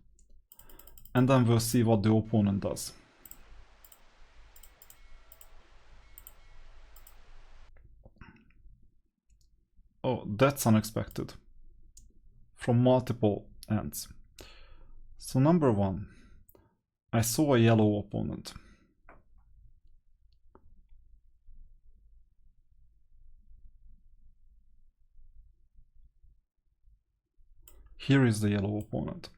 And then we'll see what the opponent does. Oh, that's unexpected. From multiple ends. So number one, I saw a yellow opponent. Here is the yellow opponent.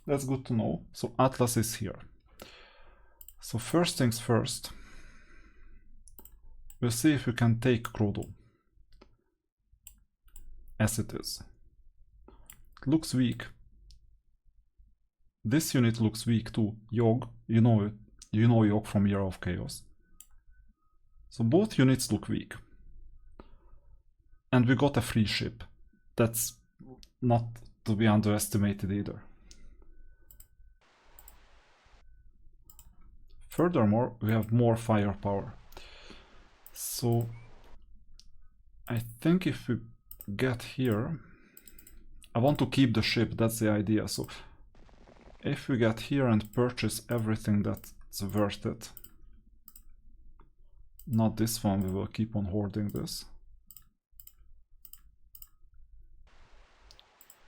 That's good to know. So Atlas is here. So first things first, we'll see if we can take Krodo. As it is. It looks weak. This unit looks weak too. Yogg, you know it. You know Yogg from Year of Chaos. So both units look weak. And we got a free ship. That's not to be underestimated either. Furthermore, we have more firepower. So I think if we get here, I want to keep the ship, that's the idea. So if we get here and purchase everything that's worth it, not this one, we will keep on hoarding this.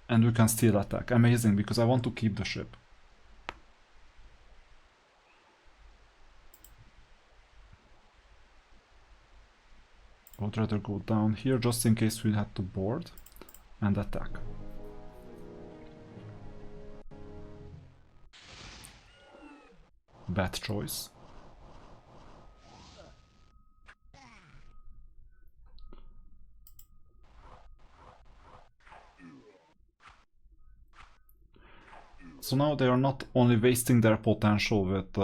And we can still attack. Amazing, because I want to keep the ship. I would rather go down here just in case we had to board and attack. Bad choice. So now they are not only wasting their potential with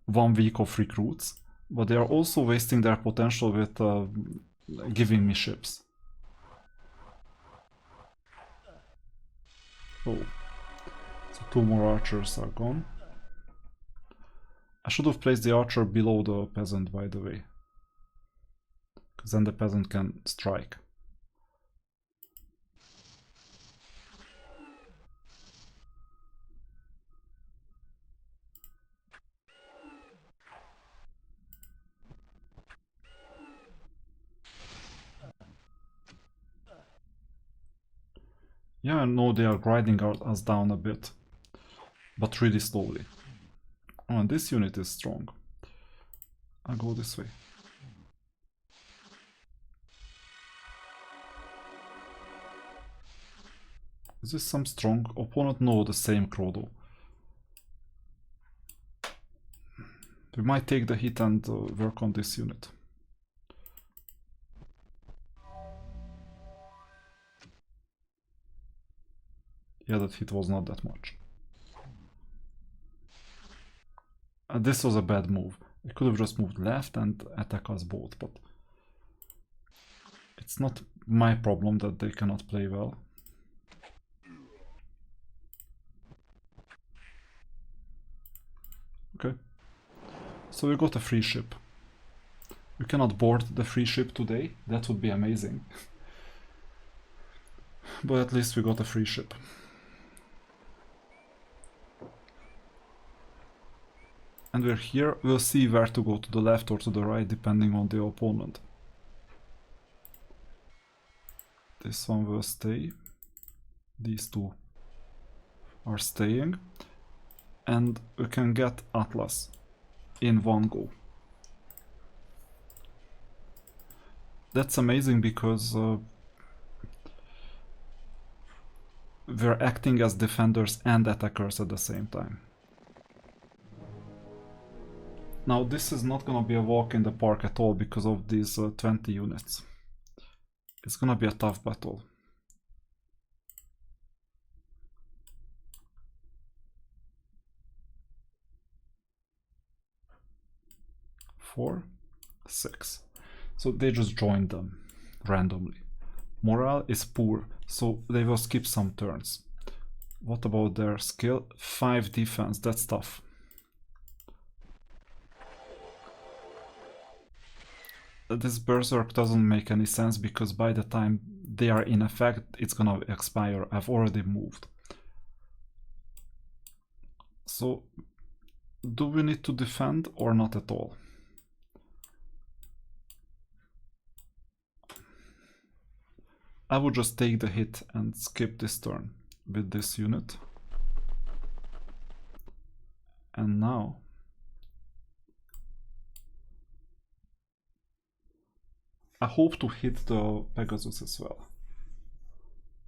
1 week of recruits, but they are also wasting their potential with giving me ships. Oh, so 2 more archers are gone. I should have placed the archer below the peasant, by the way, because then the peasant can strike. Yeah, I know they are grinding us down a bit, but really slowly. Oh, and this unit is strong. I'll go this way. Is this some strong opponent? No, the same Krodo. We might take the hit and work on this unit. Yeah, that hit was not that much. This was a bad move. I could have just moved left and attack us both, but it's not my problem that they cannot play well. Okay. So we got a free ship. We cannot board the free ship today. That would be amazing. But at least we got a free ship. And we're here. We'll see where to go, to the left or to the right, depending on the opponent. This one will stay. These two are staying. And we can get Atlas in one go. That's amazing because we're acting as defenders and attackers at the same time. Now this is not gonna be a walk in the park at all because of these 20 units. It's gonna be a tough battle. 4, 6. So they just joined them randomly. Morale is poor, so they will skip some turns. What about their skill? 5 defense, that's tough. This berserk doesn't make any sense because by the time they are in effect, it's gonna expire. I've already moved. So, do we need to defend or not at all? I would just take the hit and skip this turn with this unit. And now I hope to hit the Pegasus as well,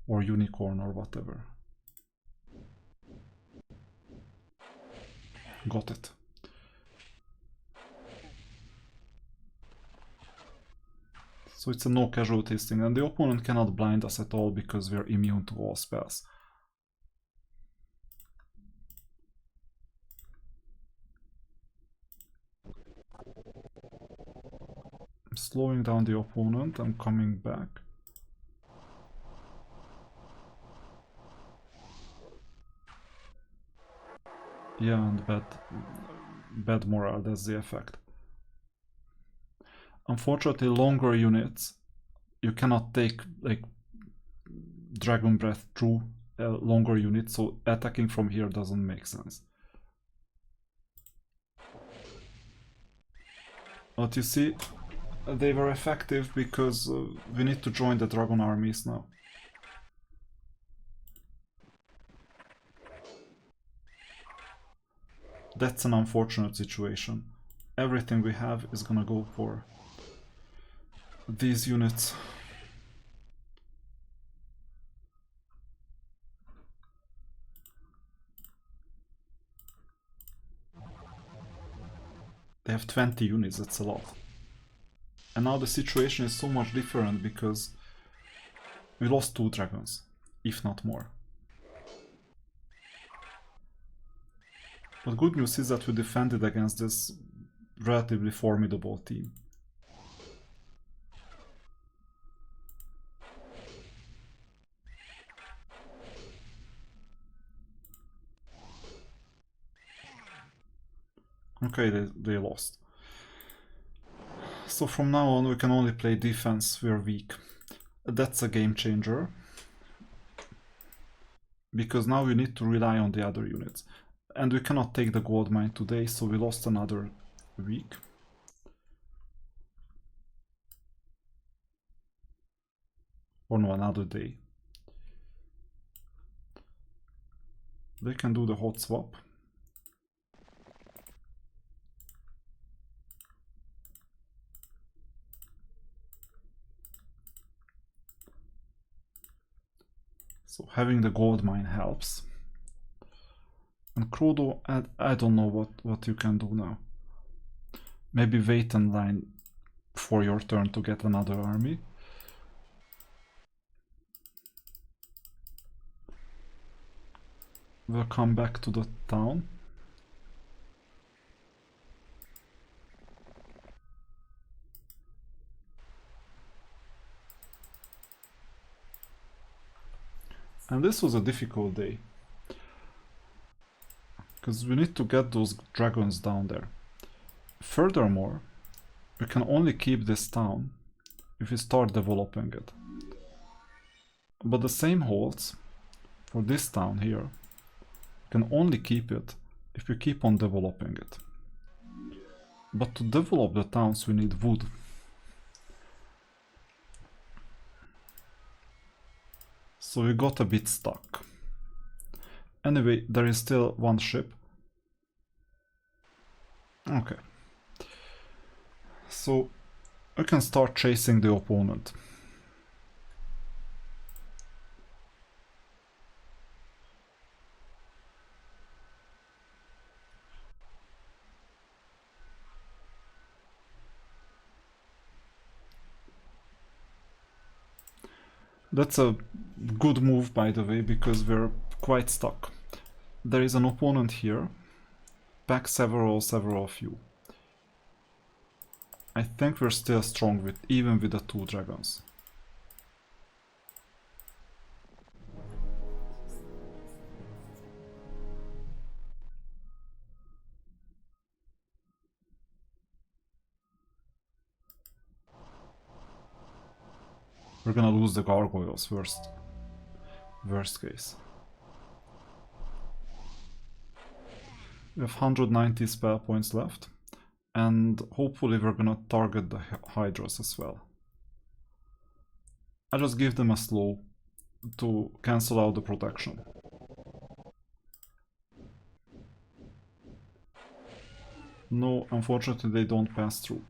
or Unicorn or whatever. Got it. So it's a no casualties thing, and the opponent cannot blind us at all because we're immune to all spells. I'm slowing down the opponent, I'm coming back. Yeah, and bad morale, that's the effect. Unfortunately, longer units, you cannot take like Dragon Breath through a longer unit, so attacking from here doesn't make sense. But you see, they were effective because we need to join the dragon armies now. That's an unfortunate situation. Everything we have is gonna go for these units. They have 20 units, that's a lot. And now the situation is so much different because we lost 2 dragons, if not more. But good news is that we defended against this relatively formidable team. Okay, they lost. So from now on we can only play defense, we're weak. That's a game changer. Because now we need to rely on the other units. And we cannot take the gold mine today, so we lost another week. Or no, another day. They can do the hot swap. So having the gold mine helps. And Krodo, I don't know what you can do now. Maybe wait in line for your turn to get another army. We'll come back to the town. And this was a difficult day. Because we need to get those dragons down there. Furthermore, we can only keep this town if we start developing it. But the same holds for this town here. We can only keep it if we keep on developing it. But to develop the towns we need wood. So we got a bit stuck. Anyway, there is still one ship. Okay. So we can start chasing the opponent. That's a good move, by the way, because we're quite stuck. There is an opponent here. Pack several of you. I think we're still strong with even with the 2 dragons. We're gonna lose the gargoyles worst case. We have 190 spell points left, and hopefully we're gonna target the hydras as well. I just give them a slow to cancel out the protection. No, unfortunately they don't pass through.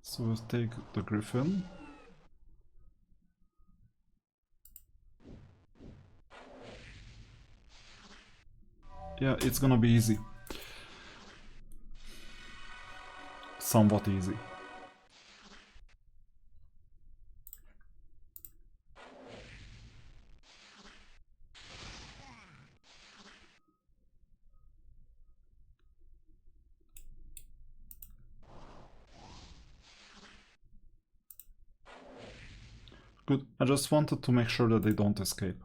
So we'll take the griffin. Yeah, it's gonna be easy. Somewhat easy. Good, I just wanted to make sure that they don't escape.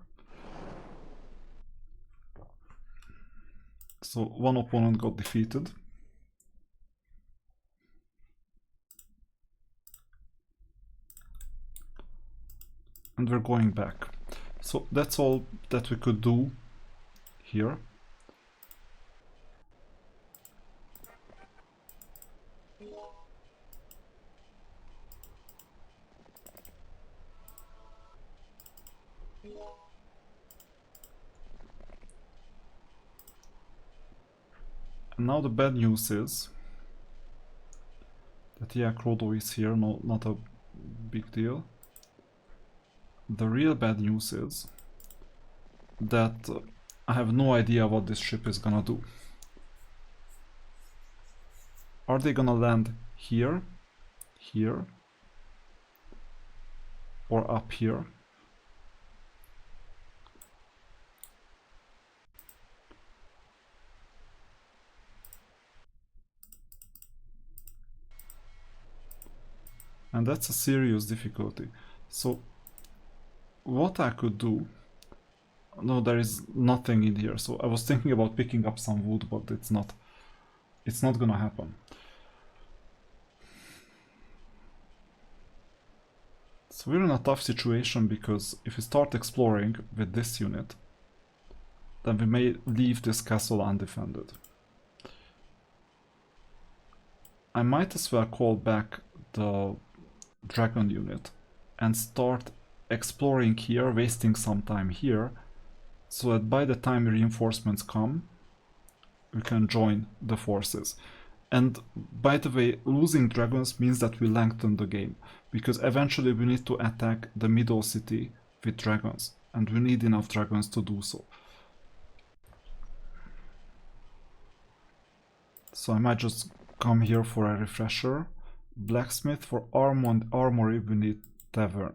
So one opponent got defeated. And we're going back. So that's all that we could do here. And now the bad news is that yeah, Krodo is here, no, not a big deal. The real bad news is that I have no idea what this ship is gonna do. Are they gonna land here, here, or up here? And that's a serious difficulty. So what I could do, no, there is nothing in here. So I was thinking about picking up some wood, but it's not gonna happen. So we're in a tough situation because if we start exploring with this unit, then we may leave this castle undefended. I might as well call back the dragon unit and start exploring here, wasting some time here, so that by the time reinforcements come, we can join the forces. And by the way, losing dragons means that we lengthen the game, because eventually we need to attack the middle city with dragons, and we need enough dragons to do so. So I might just come here for a refresher. Blacksmith. For armory we need tavern.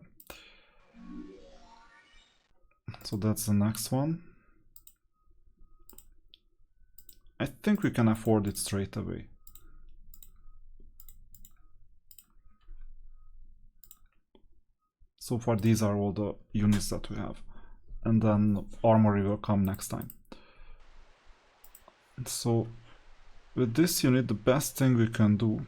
So that's the next one. I think we can afford it straight away. So far these are all the units that we have. And then armory will come next time. So with this unit, the best thing we can do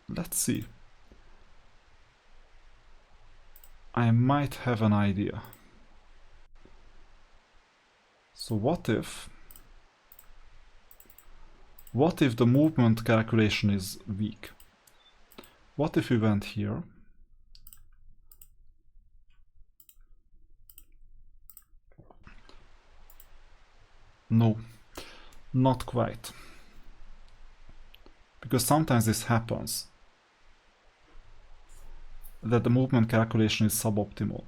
let's see. I might have an idea. So what if the movement calculation is weak? What if we went here? No, not quite. Because sometimes this happens, that the movement calculation is suboptimal.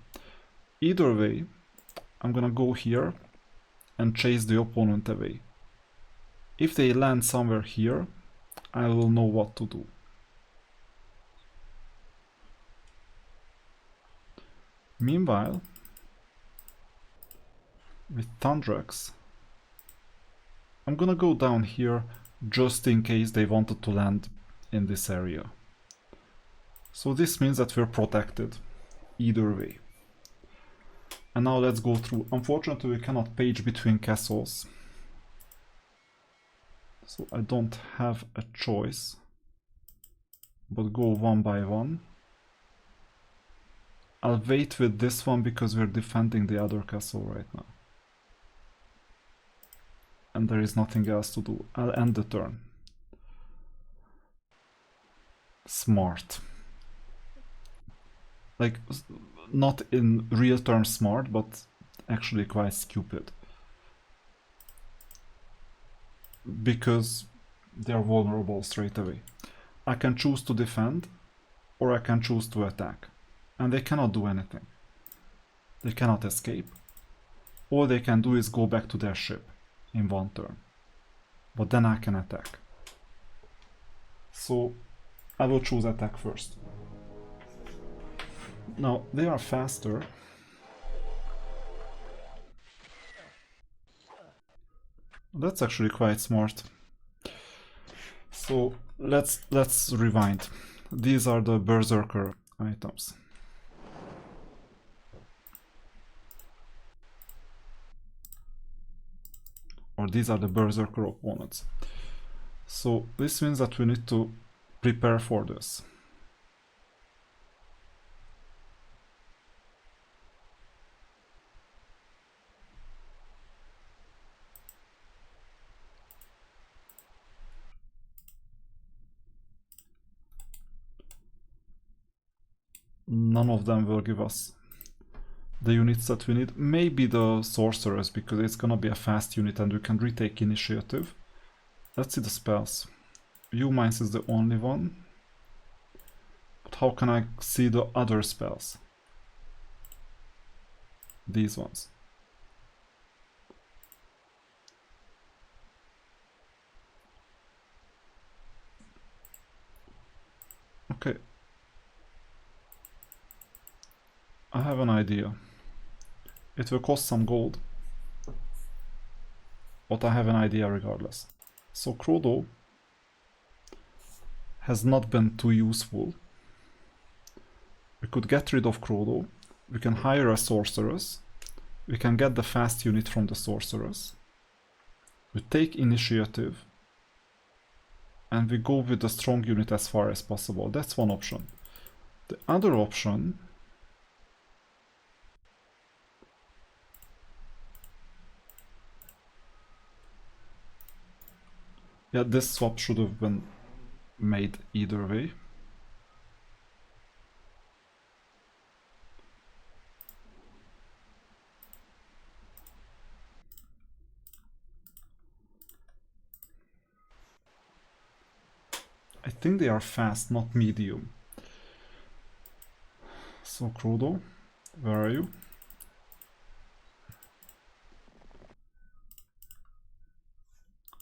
Either way, I'm gonna go here and chase the opponent away. If they land somewhere here, I will know what to do. Meanwhile, with Thundrax, I'm gonna go down here just in case they wanted to land in this area. So this means that we're protected either way. And now let's go through. Unfortunately, we cannot page between castles, so I don't have a choice but go one by one. I'll wait with this one because we're defending the other castle right now. And there is nothing else to do. I'll end the turn. Smart. Like, not in real terms smart, but actually quite stupid. Because they're vulnerable straight away. I can choose to defend, or I can choose to attack. And they cannot do anything. They cannot escape. All they can do is go back to their ship in one turn. But then I can attack. So I will choose attack first. Now, they are faster. That's actually quite smart. So let's rewind. These are the Berserker items. Or these are the Berserker opponents. So this means that we need to prepare for this. None of them will give us the units that we need. Maybe the sorcerers, because it's gonna be a fast unit and we can retake initiative. Let's see the spells. U-Mines is the only one. But how can I see the other spells? These ones. Okay. I have an idea. It will cost some gold, but I have an idea regardless. So Krodo has not been too useful. We could get rid of Krodo. We can hire a sorceress. We can get the fast unit from the sorceress. We take initiative. And we go with the strong unit as far as possible. That's one option. The other option... Yeah, this swap should have been made either way. I think they are fast, not medium. So Krodo, where are you?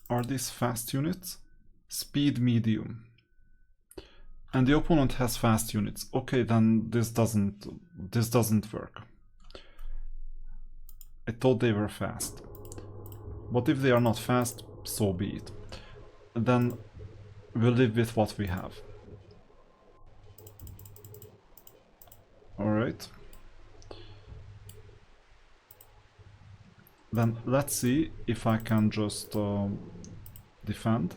Are these fast units? Speed medium. And the opponent has fast units. Okay, then this doesn't work. I thought they were fast. But if they are not fast, so be it. Then we'll live with what we have. Alright. Then let's see if I can just defend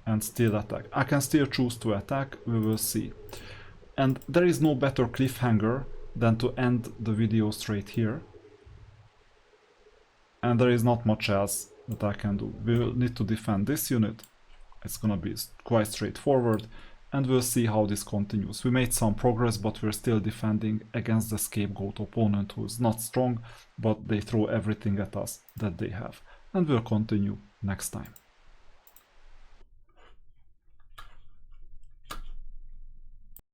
and still attack. I can still choose to attack, we will see. And there is no better cliffhanger than to end the video straight here. And there is not much else that I can do. We will need to defend this unit. It's gonna be quite straightforward. And we'll see how this continues. We made some progress, but we're still defending against the scapegoat opponent who is not strong, but they throw everything at us that they have. And we'll continue next time.